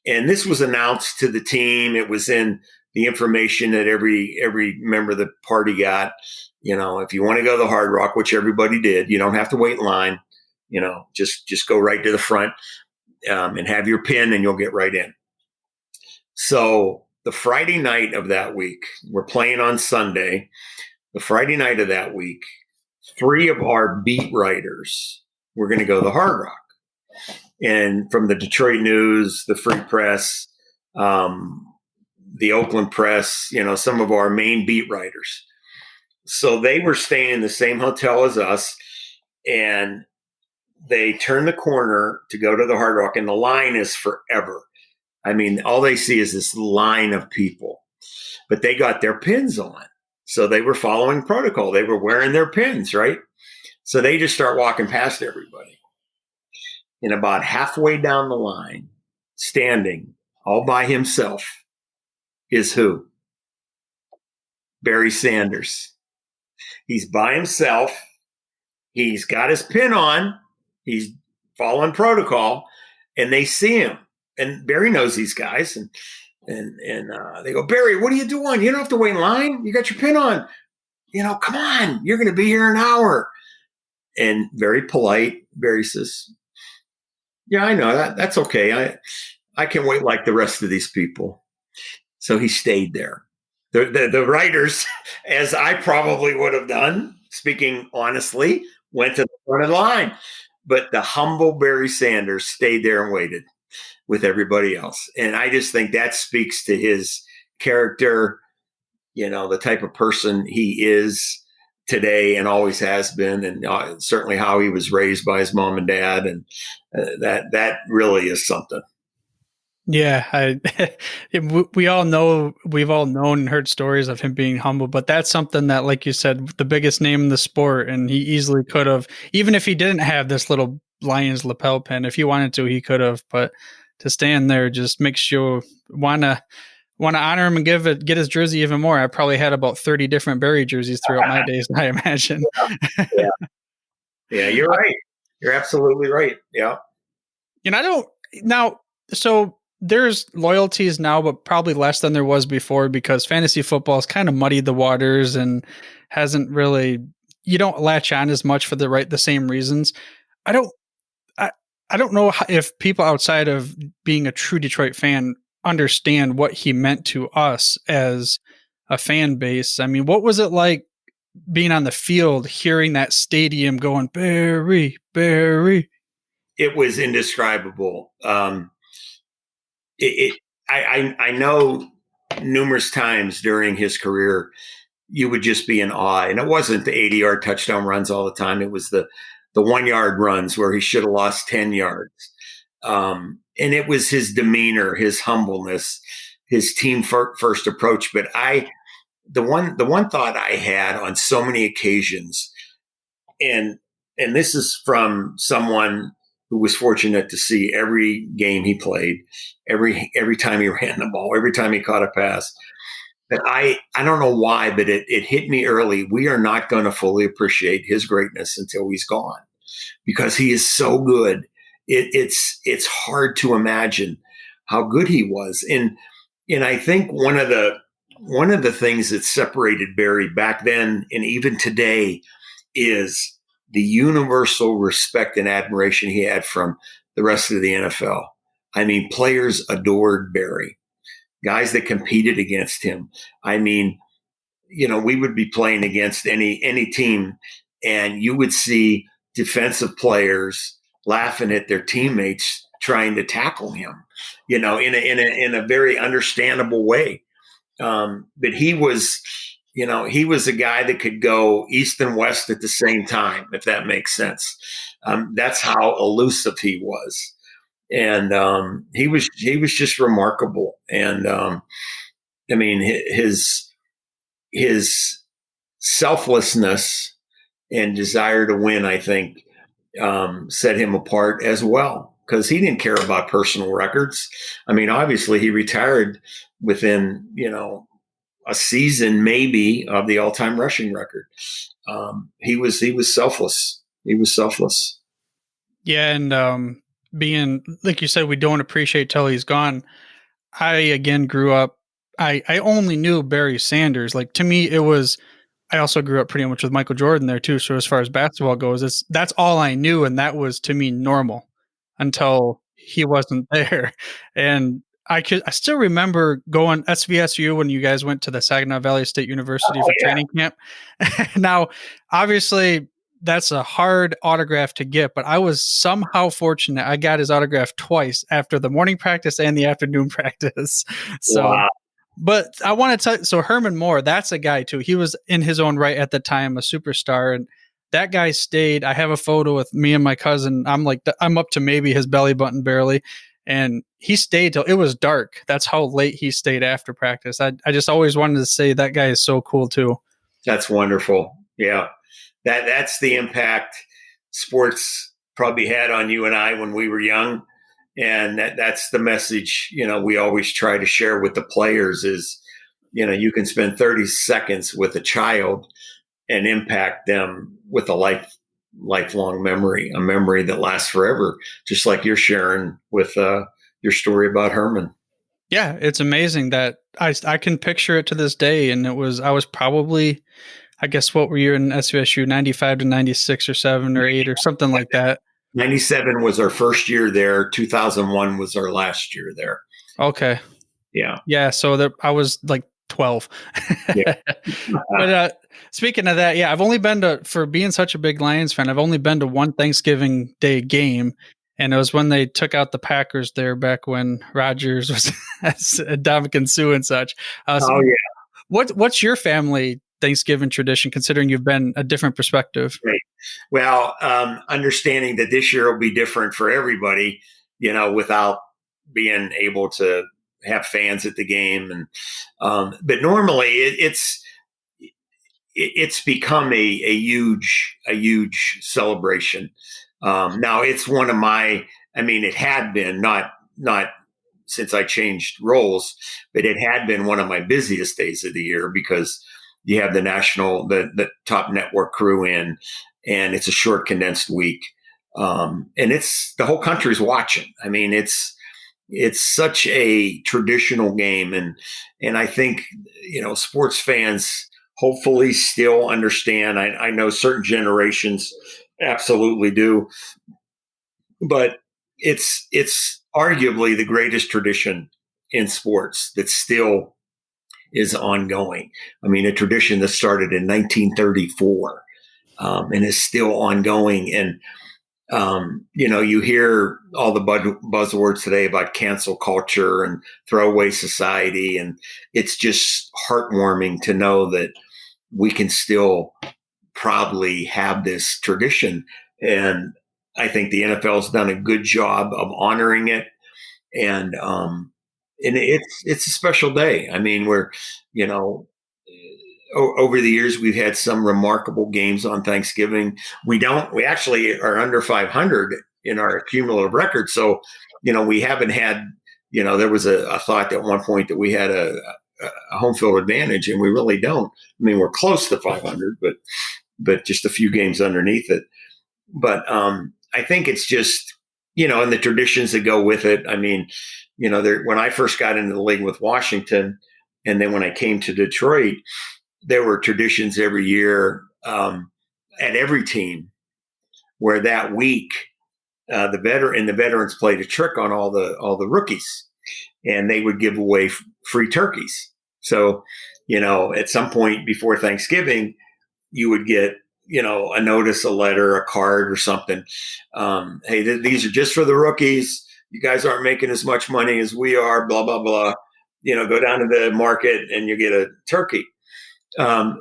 And this was announced to the team. It was in the information that every member of the party got. If you want to go to the Hard Rock, which everybody did, you don't have to wait in line. Just go right to the front and have your pin, and you'll get right in. So the Friday night of that week, we're playing on Sunday. The Friday night of that week, 3 of our beat writers were going to go to the Hard Rock. And from the Detroit News, the Free Press, the Oakland Press, some of our main beat writers. So they were staying in the same hotel as us, and they turned the corner to go to the Hard Rock, and the line is forever. I mean, all they see is this line of people, but they got their pins on. So they were following protocol. They were wearing their pins, right? So they just start walking past everybody. And about halfway down the line, standing all by himself, is who? Barry Sanders. He's by himself. He's got his pin on. He's following protocol, and they see him. And Barry knows these guys, and they go, Barry, what are you doing? You don't have to wait in line. You got your pin on. Come on. You're going to be here an hour. And very polite, Barry says, yeah, I know that. That's okay. I can wait like the rest of these people. So he stayed there. The writers, as I probably would have done, speaking honestly, went to the front of the line. But the humble Barry Sanders stayed there and waited with everybody else. And I just think that speaks to his character, the type of person he is today and always has been, and certainly how he was raised by his mom and dad. And that really is something. Yeah, we all know, we've all known and heard stories of him being humble, but that's something that, like you said, the biggest name in the sport, and he easily could have, even if he didn't have this little Lions lapel pin, if he wanted to, he could have, but to stand there just makes you want to honor him and get his jersey even more. I probably had about 30 different Barry jerseys throughout my days, I imagine. Yeah, you're right. You're absolutely right. Yeah. So there's loyalties now, but probably less than there was before, because fantasy football has kind of muddied the waters and hasn't really, you don't latch on as much for the same reasons. I don't know if people outside of being a true Detroit fan understand what he meant to us as a fan base. I mean, what was it like being on the field, hearing that stadium going, Barry, Barry? It was indescribable. I know numerous times during his career, you would just be in awe. And it wasn't the 80-yard touchdown runs all the time. It was the 1-yard runs where he should have lost 10 yards. And it was his demeanor, his humbleness, his team first approach. But the one thought I had on so many occasions, and this is from someone who was fortunate to see every game he played, every time he ran the ball, every time he caught a pass. But I don't know why, but it hit me early. We are not going to fully appreciate his greatness until he's gone, because he is so good. It's hard to imagine how good he was. And I think one of the things that separated Barry back then and even today is the universal respect and admiration he had from the rest of the NFL. I mean, players adored Barry, guys that competed against him. I mean, we would be playing against any team, and you would see defensive players laughing at their teammates trying to tackle him, in a very understandable way. But he was a guy that could go east and west at the same time, if that makes sense. That's how elusive he was. And he was just remarkable. And I mean, his selflessness and desire to win, I think, set him apart as well, because he didn't care about personal records. I mean, obviously, he retired within a season maybe of the all-time rushing record. He was selfless. He was selfless. Yeah, and being, like you said, we don't appreciate till he's gone. I again grew up. I only knew Barry Sanders. Like, to me, I also grew up pretty much with Michael Jordan there too. So as far as basketball goes, that's all I knew, and that was to me normal until he wasn't there. And I still remember going SVSU when you guys went to the Saginaw Valley State University for training camp. Now, obviously, that's a hard autograph to get, but I was somehow fortunate. I got his autograph twice, after the morning practice and the afternoon practice. So, wow. But I want to tell you, so Herman Moore, that's a guy too. He was in his own right at the time, a superstar, and that guy stayed. I have a photo with me and my cousin. I'm up to maybe his belly button barely. And he stayed till it was dark. That's how late he stayed after practice. I just always wanted to say that guy is so cool too. That's wonderful. Yeah. That's the impact sports probably had on you and I when we were young. And that's the message, we always try to share with the players is, you can spend 30 seconds with a child and impact them with a lifelong memory, a memory that lasts forever, just like you're sharing with your story about Herman. Yeah, it's amazing that I can picture it to this day. And I was probably, I guess, what were you in SUSU, 95 to 96 or 7 or 8 or something like that? 97 was our first year there. 2001 was our last year there. Okay. Yeah. Yeah. So I was like 12. Yeah. But speaking of that, yeah, I've only been for being such a big Lions fan, I've only been to one Thanksgiving Day game. And it was when they took out the Packers there back when Rodgers was Dominican Sue and such. Oh, yeah. What's your family Thanksgiving tradition, considering you've been a different perspective? Right. Well, understanding that this year will be different for everybody, without being able to have fans at the game. And but normally it's become a huge celebration. Now it's one of it had been not since I changed roles, but it had been one of my busiest days of the year because you have the top network crew in, and it's a short condensed week. And it's the whole country's watching. It's such a traditional game. And I think, sports fans hopefully still understand. I know certain generations absolutely do, but it's arguably the greatest tradition in sports that still is ongoing. A tradition that started in 1934 and is still ongoing. And, you hear all the buzzwords today about cancel culture and throwaway society. And it's just heartwarming to know that we can still proudly have this tradition. And I think the NFL has done a good job of honoring it. And it's a special day. We're, over the years, we've had some remarkable games on Thanksgiving. We actually are under 500 in our cumulative record. So, we haven't had, there was a thought at one point that we had a home field advantage, and we really don't. We're close to 500, but just a few games underneath it. But I think it's just, and the traditions that go with it. When I first got into the league with Washington, and then when I came to Detroit, there were traditions every year at every team where that week the veterans played a trick on all the rookies, and they would give away free turkeys. So, at some point before Thanksgiving, you would get a notice, a letter, a card, or something. Hey, these are just for the rookies. You guys aren't making as much money as we are. Blah blah blah. Go down to the market and you get a turkey.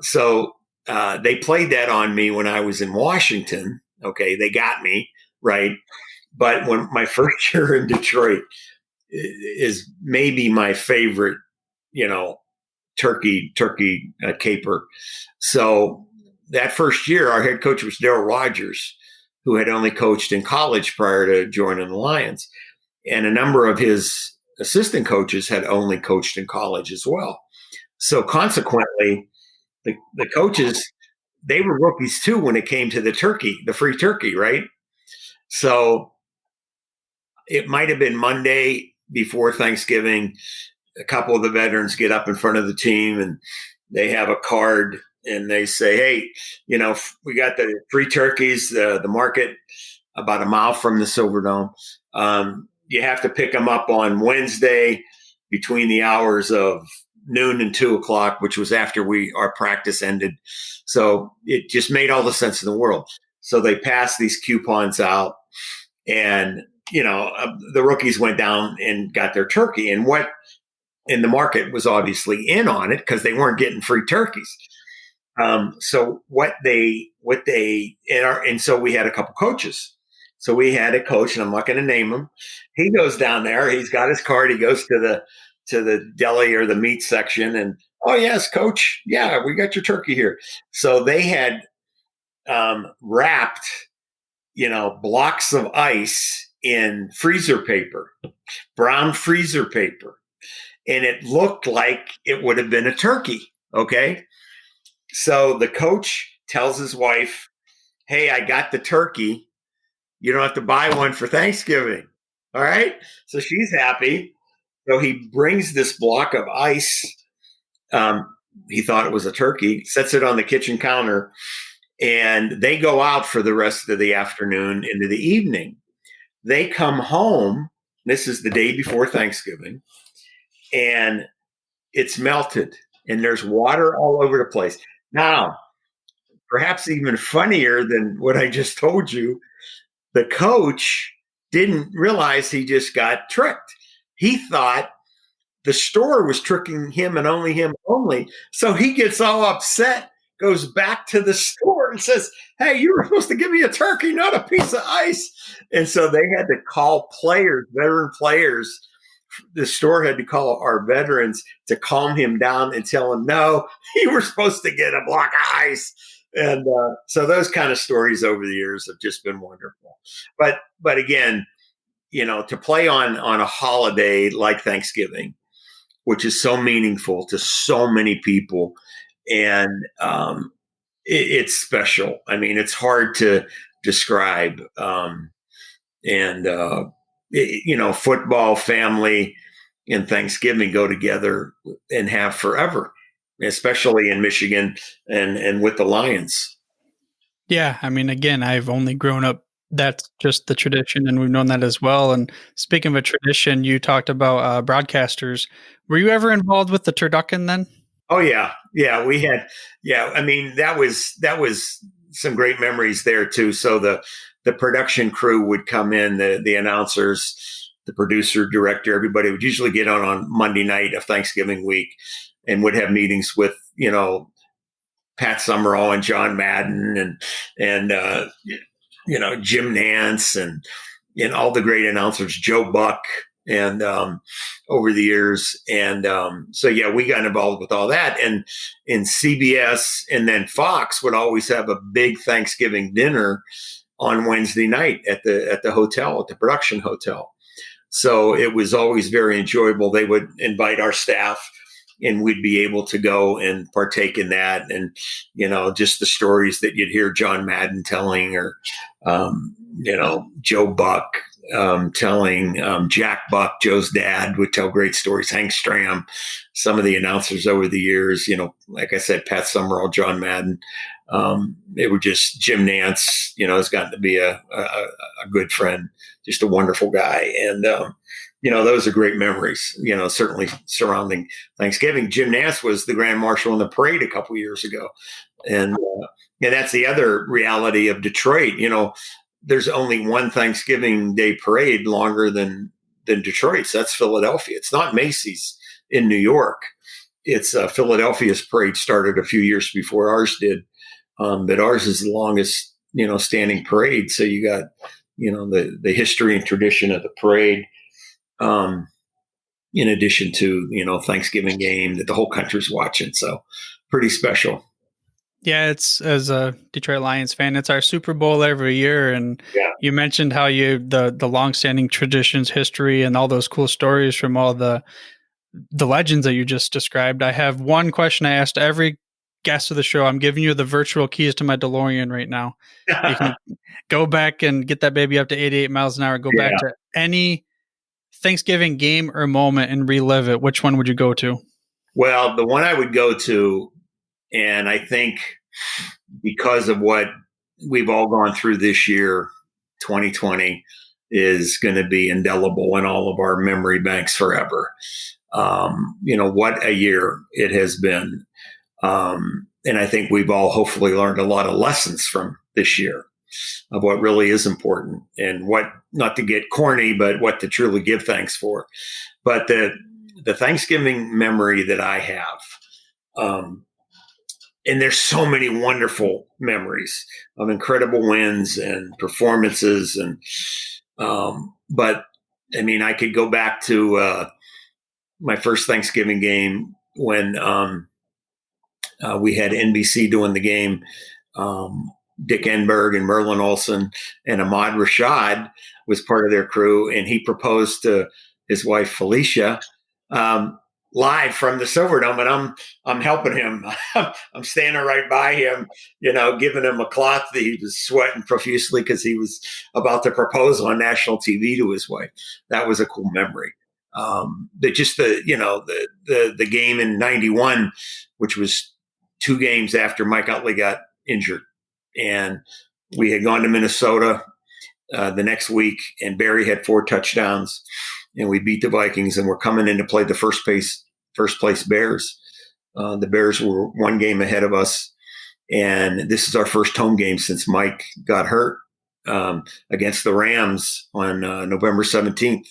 So they played that on me when I was in Washington. Okay, they got me right. But when my first year in Detroit is maybe my favorite, turkey caper. So that first year, our head coach was Darryl Rogers, who had only coached in college prior to joining the Lions. And a number of his assistant coaches had only coached in college as well. So consequently, the coaches, they were rookies too when it came to the free turkey, right? So it might have been Monday before Thanksgiving. A couple of the veterans get up in front of the team and they have a card and they say, hey, we got the free turkeys, the market about a mile from the Silverdome. You have to pick them up on Wednesday between the hours of noon and 2:00, which was after our practice ended. So it just made all the sense in the world. So they passed these coupons out, and the rookies went down and got their turkey. And the market was obviously in on it because they weren't getting free turkeys. So so we had a couple coaches. So we had a coach, and I'm not going to name him. He goes down there. He's got his card. He goes to the deli or the meat section, and oh yes, coach, yeah, we got your turkey here. So they had wrapped, blocks of ice in freezer paper, brown freezer paper, and it looked like it would have been a turkey. Okay, so the coach tells his wife, "Hey, I got the turkey. You don't have to buy one for Thanksgiving." All right. So she's happy. So he brings this block of ice. He thought it was a turkey, sets it on the kitchen counter, and they go out for the rest of the afternoon into the evening. They come home. This is the day before Thanksgiving, and it's melted, and there's water all over the place. Now, perhaps even funnier than what I just told you, the coach didn't realize he just got tricked. He thought the store was tricking him and only him only. So he gets all upset, goes back to the store and says, "Hey, you were supposed to give me a turkey, not a piece of ice." And so they had to call players, veteran players. The store had to call our veterans to calm him down and tell him, "No, you were supposed to get a block of ice." And so those kind of stories over the years have just been wonderful. But again, to play on a holiday like Thanksgiving, which is so meaningful to so many people, and it's special. I mean, it's hard to describe. Football, family, and Thanksgiving go together and have forever, especially in Michigan and with the Lions. Yeah, I mean, again, I've only grown up. That's just the tradition, and we've known that as well. And speaking of a tradition, you talked about broadcasters. Were you ever involved with the turducken then? Oh yeah, we had. Yeah, I mean that was some great memories there too. So the production crew would come in, the announcers, the producer, director, everybody would usually get on Monday night of Thanksgiving week, and would have meetings with Pat Summerall and John Madden and Jim Nance and all the great announcers, Joe Buck, and over the years. And so, yeah, we got involved with all that. And in CBS and then Fox would always have a big Thanksgiving dinner on Wednesday night at the hotel, at the production hotel. So it was always very enjoyable. They would invite our staff, and we'd be able to go and partake in that. And, just the stories that you'd hear John Madden telling, or, Joe Buck telling, Jack Buck, Joe's dad, would tell great stories. Hank Stram, some of the announcers over the years, like I said, Pat Summerall, John Madden. They were just Jim Nance, has gotten to be a good friend, just a wonderful guy. And, those are great memories, certainly surrounding Thanksgiving. Jim Nance was the Grand Marshal in the parade a couple years ago. And that's the other reality of Detroit. There's only one Thanksgiving Day parade longer than Detroit's. That's Philadelphia. It's not Macy's in New York. It's Philadelphia's parade started a few years before ours did. But ours is the longest, standing parade. So you got, the history and tradition of the parade. In addition to, Thanksgiving game that the whole country's watching. So pretty special. Yeah, it's, as a Detroit Lions fan, it's our Super Bowl every year. And Yeah. You mentioned how the longstanding traditions, history, and all those cool stories from all the legends that you just described. I have one question I asked every guest of the show. I'm giving you the virtual keys to my DeLorean right now. You can go back and get that baby up to 88 miles an hour. Go back to any Thanksgiving game or moment and relive it. Which one would you go to? Well, the one I would go to, and I think because of what we've all gone through this year, 2020, is going to be indelible in all of our memory banks forever. What a year it has been. And I think we've all hopefully learned a lot of lessons from this year of what really is important and what, not to get corny, but what to truly give thanks for. But the Thanksgiving memory that I have, and there's so many wonderful memories of incredible wins and performances. And, but I mean, I could go back to my first Thanksgiving game when we had NBC doing the game. Dick Enberg and Merlin Olsen and Ahmad Rashad was part of their crew, and he proposed to his wife Felicia live from the Silverdome, and I'm helping him. I'm standing right by him, giving him a cloth that he was sweating profusely because he was about to propose on national TV to his wife. That was a cool memory. The game in '91, which was 2 games after Mike Utley got injured. And we had gone to Minnesota the next week, and Barry had 4 touchdowns, and we beat the Vikings, and we're coming in to play the first place Bears. The Bears were 1 game ahead of us, and this is our first home game since Mike got hurt against the Rams on November 17th,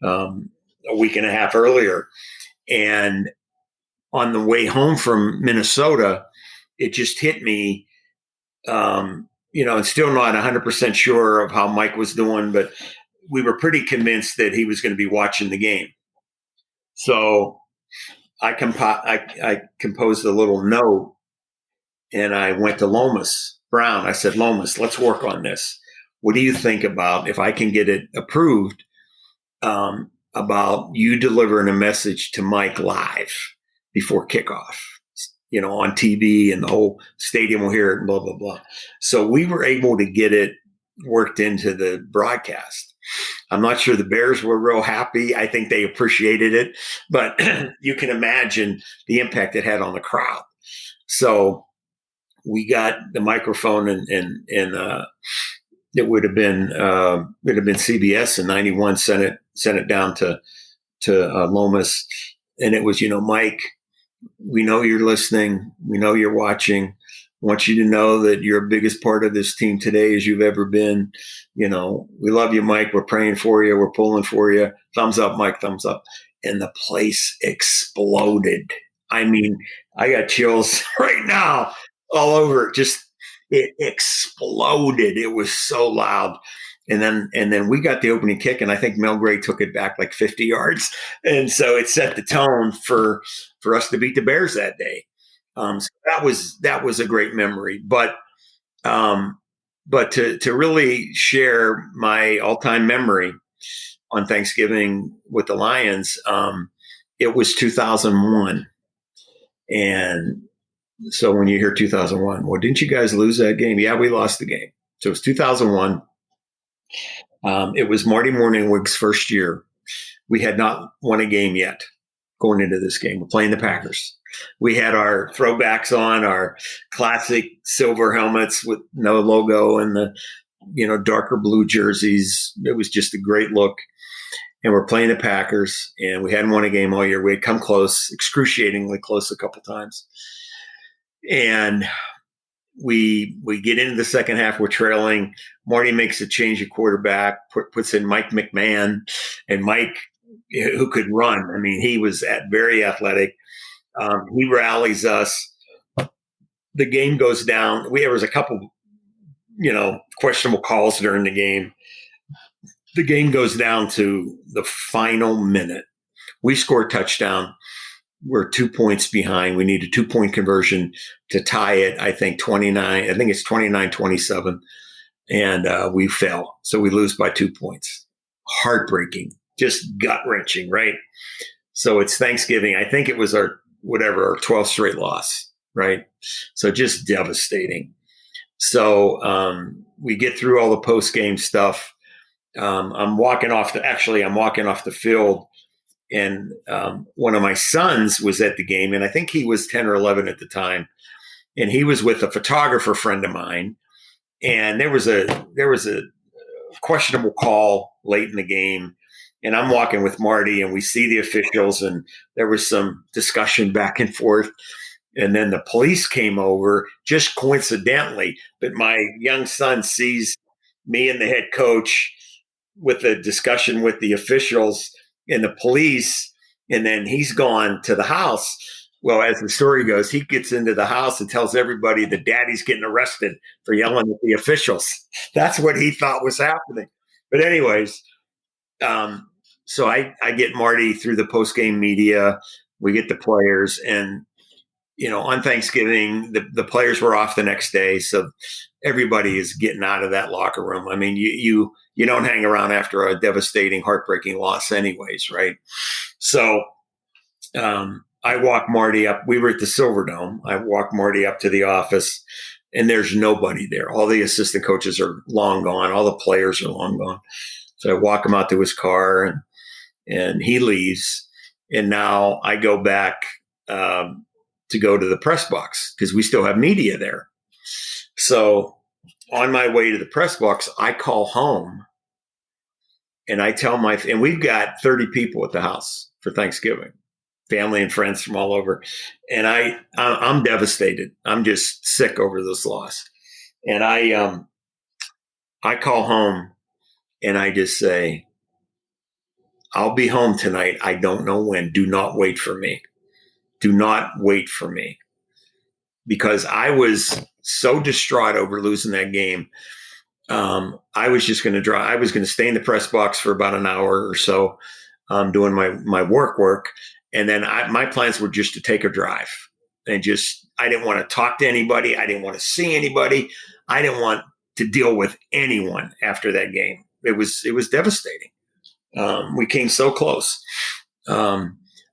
a week and a half earlier. And on the way home from Minnesota, it just hit me. And still not 100% sure of how Mike was doing, but we were pretty convinced that he was going to be watching the game. So I composed a little note, and I went to Lomas Brown. I said, Lomas, let's work on this. What do you think about if I can get it approved about you delivering a message to Mike live before kickoff? On TV, and the whole stadium will hear it, and blah, blah, blah. So we were able to get it worked into the broadcast. I'm not sure the Bears were real happy. I think they appreciated it, but you can imagine the impact it had on the crowd. So we got the microphone, and it would have been CBS in '91, sent it down to Lomas, and it was, Mike, we know you're listening. We know you're watching. I want you to know that you're the biggest part of this team today as you've ever been. We love you, Mike. We're praying for you. We're pulling for you. Thumbs up, Mike. Thumbs up. And the place exploded. I mean, I got chills right now all over. It exploded. It was so loud. And then we got the opening kick, and I think Mel Gray took it back like 50 yards. And so it set the tone for us to beat the Bears that day. So that was a great memory. But to really share my all-time memory on Thanksgiving with the Lions, it was 2001. And so when you hear 2001, well, didn't you guys lose that game? Yeah, we lost the game. So it was 2001. It was Marty Morningwig's first year. We had not won a game yet going into this game. We're playing the Packers. We had our throwbacks on, our classic silver helmets with no logo, and the darker blue jerseys. It was just a great look. And we're playing the Packers, and we hadn't won a game all year. We had come close, excruciatingly close a couple times. And we get into the second half. We're trailing. Marty makes a change of quarterback, puts in Mike McMahon, and Mike, who could run. I mean, he was very athletic. He rallies us. The game goes down. There was a couple, questionable calls during the game. The game goes down to the final minute. We score a touchdown. We're 2 points behind. We need a 2-point conversion to tie it. I think it's 29-27. And we fell. So we lose by 2 points. Heartbreaking, just gut-wrenching, right? So it's Thanksgiving. I think it was our 12th straight loss, right? So just devastating. So we get through all the post-game stuff. I'm walking off the field, and one of my sons was at the game, and I think he was 10 or 11 at the time, and he was with a photographer friend of mine, and there was a questionable call late in the game, and I'm walking with Marty, and we see the officials, and there was some discussion back and forth, and then the police came over just coincidentally, but my young son sees me and the head coach with a discussion with the officials and the police, and then he's gone to the house. Well, as the story goes, he gets into the house and tells everybody that daddy's getting arrested for yelling at the officials. That's what he thought was happening. But anyways, so I get Marty through the post-game media. We get the players, and on Thanksgiving, the players were off the next day, so everybody is getting out of that locker room. I mean, you don't hang around after a devastating, heartbreaking loss, anyways, right? So I walk Marty up. We were at the Silverdome. I walk Marty up to the office, and there's nobody there. All the assistant coaches are long gone. All the players are long gone. So I walk him out to his car, and he leaves. And now I go back to go to the press box because we still have media there. So on my way to the press box, I call home, and I tell and we've got 30 people at the house for Thanksgiving, family and friends from all over. And I'm devastated. I'm just sick over this loss. And I call home, and I just say, I'll be home tonight. I don't know when. Do not wait for me. Do not wait for me. Because I was so distraught over losing that game. I was just going to drive. I was going to stay in the press box for about an hour or so, doing my work. And then my plans were just to take a drive and I didn't want to talk to anybody. I didn't want to see anybody. I didn't want to deal with anyone after that game. It was devastating. We came so close.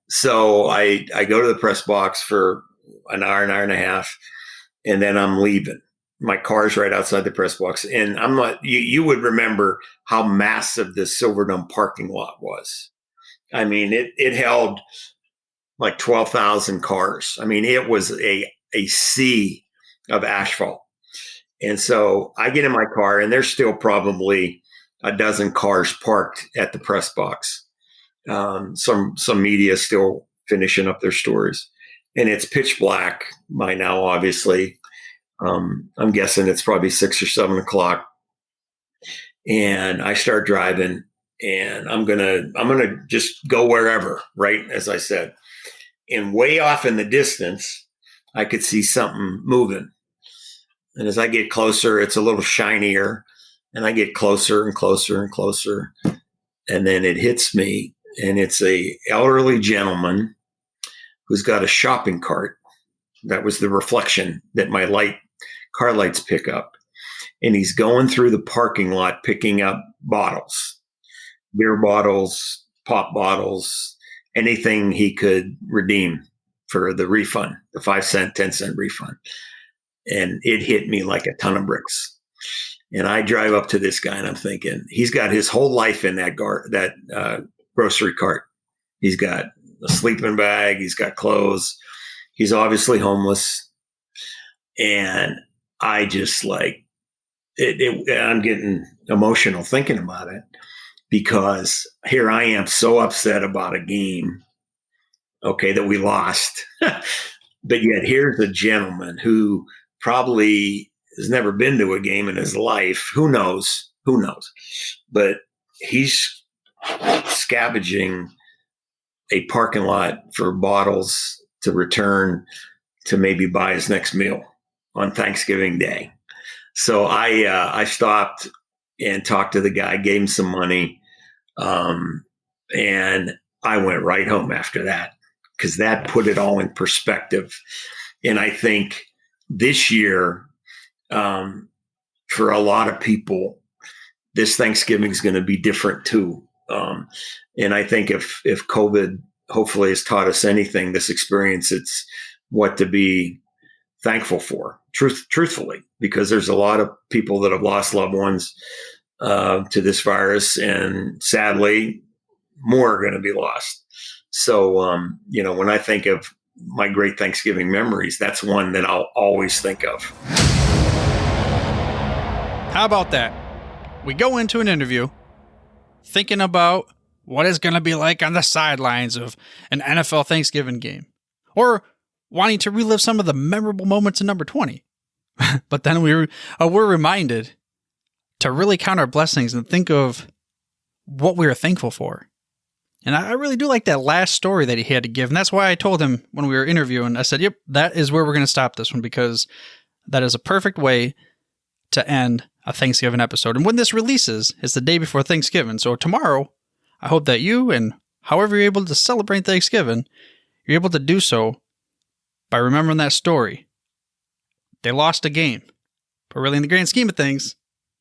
So I go to the press box for an hour and a half, and then I'm leaving. My car's right outside the press box. And I'm not, you would remember how massive this Silverdome parking lot was. I mean, it held like 12,000 cars. I mean, it was a sea of asphalt. And so I get in my car, and there's still probably a dozen cars parked at the press box. Some media still finishing up their stories, and it's pitch black by now, obviously. I'm guessing it's probably 6 or 7 o'clock. And I start driving, and I'm gonna just go wherever, right? As I said. And way off in the distance, I could see something moving. And as I get closer, it's a little shinier, and I get closer and closer and closer. And then it hits me, and it's a elderly gentleman who's got a shopping cart. That was the reflection that my car lights pick up. And he's going through the parking lot picking up bottles, beer bottles, pop bottles, anything he could redeem for the refund, the 5-cent, 10-cent refund. And it hit me like a ton of bricks. And I drive up to this guy, and I'm thinking, he's got his whole life in that grocery cart. He's got a sleeping bag. He's got clothes. He's obviously homeless. And I just I'm getting emotional thinking about it, because here I am so upset about a game, that we lost. But yet here's a gentleman who probably has never been to a game in his life. Who knows? But he's scavenging a parking lot for bottles to return to maybe buy his next meal on Thanksgiving Day. So I stopped and talked to the guy, gave him some money, and I went right home after that, because that put it all in perspective. And I think this year, for a lot of people, this Thanksgiving is going to be different too. And I think if COVID hopefully has taught us anything, this experience, it's what to be thankful for, truthfully, because there's a lot of people that have lost loved ones to this virus, and sadly, more are going to be lost. So, when I think of my great Thanksgiving memories, that's one that I'll always think of. How about that? We go into an interview thinking about what it's going to be like on the sidelines of an NFL Thanksgiving game, or wanting to relive some of the memorable moments in number 20. But then we're reminded to really count our blessings and think of what we are thankful for. And I really do like that last story that he had to give. And that's why I told him when we were interviewing, I said, yep, that is where we're going to stop this one, because that is a perfect way to end a Thanksgiving episode. And when this releases, it's the day before Thanksgiving. So tomorrow, I hope that you, and however you're able to celebrate Thanksgiving, you're able to do so by remembering that story. They lost a game, but really in the grand scheme of things,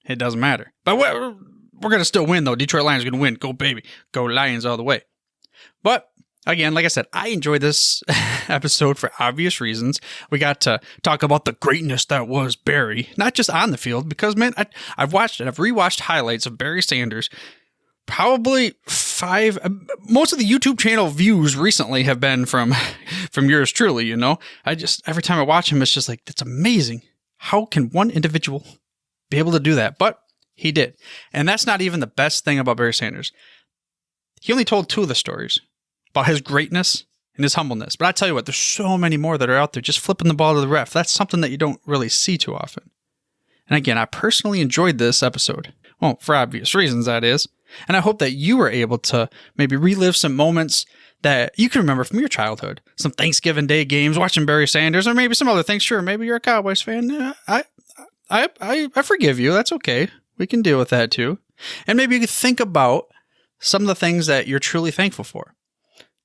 it doesn't matter. But we're going to still win, though. Detroit Lions are going to win. Go, baby. Go Lions all the way. But again, like I said, I enjoyed this episode for obvious reasons. We got to talk about the greatness that was Barry, not just on the field, because, man, I've rewatched highlights of Barry Sanders. Probably 5. Most of the YouTube channel views recently have been from yours truly, you know. Every time I watch him, it's just like, that's amazing. How can one individual be able to do that? But he did. And that's not even the best thing about Barry Sanders. He only told 2 of the stories about his greatness and his humbleness. But I tell you what, there's so many more that are out there just flipping the ball to the ref. That's something that you don't really see too often. And again, I personally enjoyed this episode. Well, for obvious reasons, that is. And I hope that you were able to maybe relive some moments that you can remember from your childhood. Some Thanksgiving Day games, watching Barry Sanders, or maybe some other things. Sure, maybe you're a Cowboys fan. I forgive you. That's okay. We can deal with that too. And maybe you could think about some of the things that you're truly thankful for.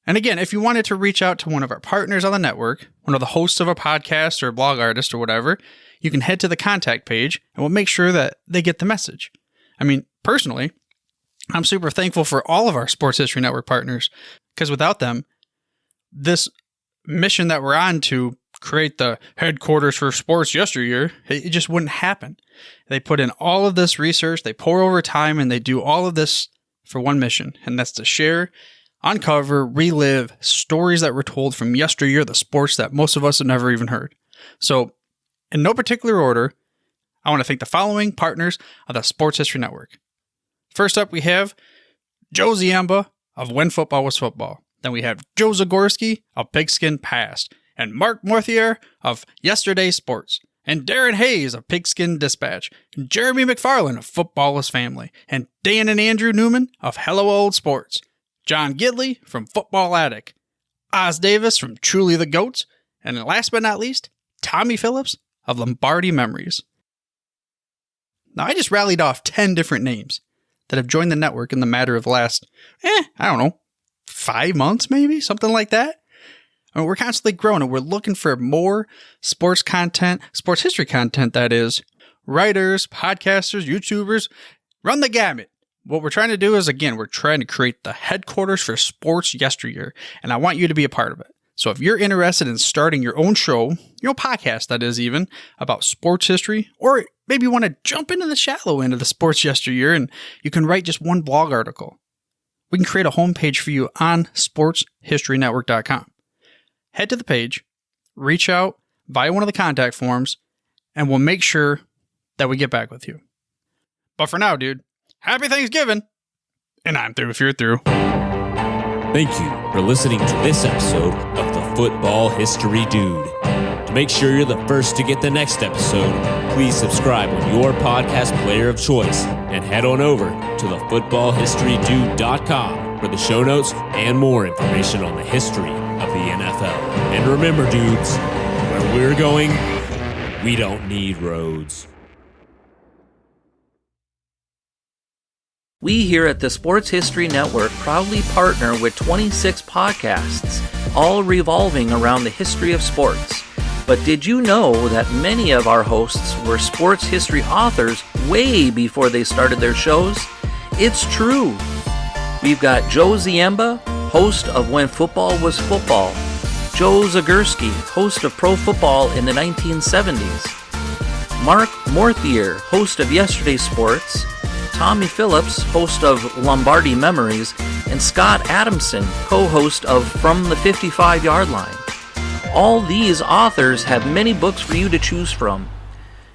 And again, if you wanted to reach out to one of our partners on the network, one of the hosts of a podcast or a blog artist or whatever, you can head to the contact page and we'll make sure that they get the message. I mean, personally, I'm super thankful for all of our Sports History Network partners, because without them, this mission that we're on to create the headquarters for sports yesteryear, it just wouldn't happen. They put in all of this research, they pour over time, and they do all of this for one mission, and that's to share, uncover, relive stories that were told from yesteryear, the sports that most of us have never even heard. So, in no particular order, I want to thank the following partners of the Sports History Network. First up, we have Joe Ziemba of When Football Was Football. Then we have Joe Zagorski of Pigskin Past, and Mark Morthier of Yesterday Sports, and Darren Hayes of Pigskin Dispatch, and Jeremy McFarland of Football is Family, and Dan and Andrew Newman of Hello Old Sports, John Gidley from Football Attic, Oz Davis from Truly the Goats, and last but not least, Tommy Phillips of Lombardi Memories. Now, I just rallied off 10 different names that have joined the network in the matter of the last, 5 months maybe, something like that. I mean, we're constantly growing and we're looking for more sports content, sports history content, that is. Writers, podcasters, YouTubers, run the gamut. What we're trying to do is, again, we're trying to create the headquarters for sports yesteryear, and I want you to be a part of it. So if you're interested in starting your own show, your own podcast, that is, even, about sports history, or maybe you want to jump into the shallow end of the sports yesteryear and you can write just one blog article, we can create a homepage for you on sportshistorynetwork.com. Head to the page, reach out via one of the contact forms, and we'll make sure that we get back with you. But for now, dude, happy Thanksgiving, and I'm through if you're through. Thank you for listening to this episode of the Football History Dude. To make sure you're the first to get the next episode, please subscribe on your podcast player of choice and head on over to thefootballhistorydude.com for the show notes and more information on the history of the NFL. And remember, dudes, where we're going, we don't need roads. We here at the Sports History Network proudly partner with 26 podcasts, all revolving around the history of sports. But did you know that many of our hosts were sports history authors way before they started their shows? It's true. We've got Joe Ziemba, host of When Football Was Football, Joe Zagorski, host of Pro Football in the 1970s, Mark Morthier, host of Yesterday Sports, Tommy Phillips, host of Lombardi Memories, and Scott Adamson, co-host of From the 55-Yard Line. All these authors have many books for you to choose from.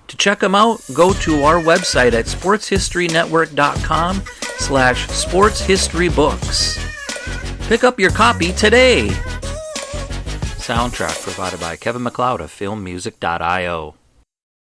To check them out, go to our website at sportshistorynetwork.com/sportshistorybooks. Pick up your copy today. Soundtrack provided by Kevin MacLeod of filmmusic.io.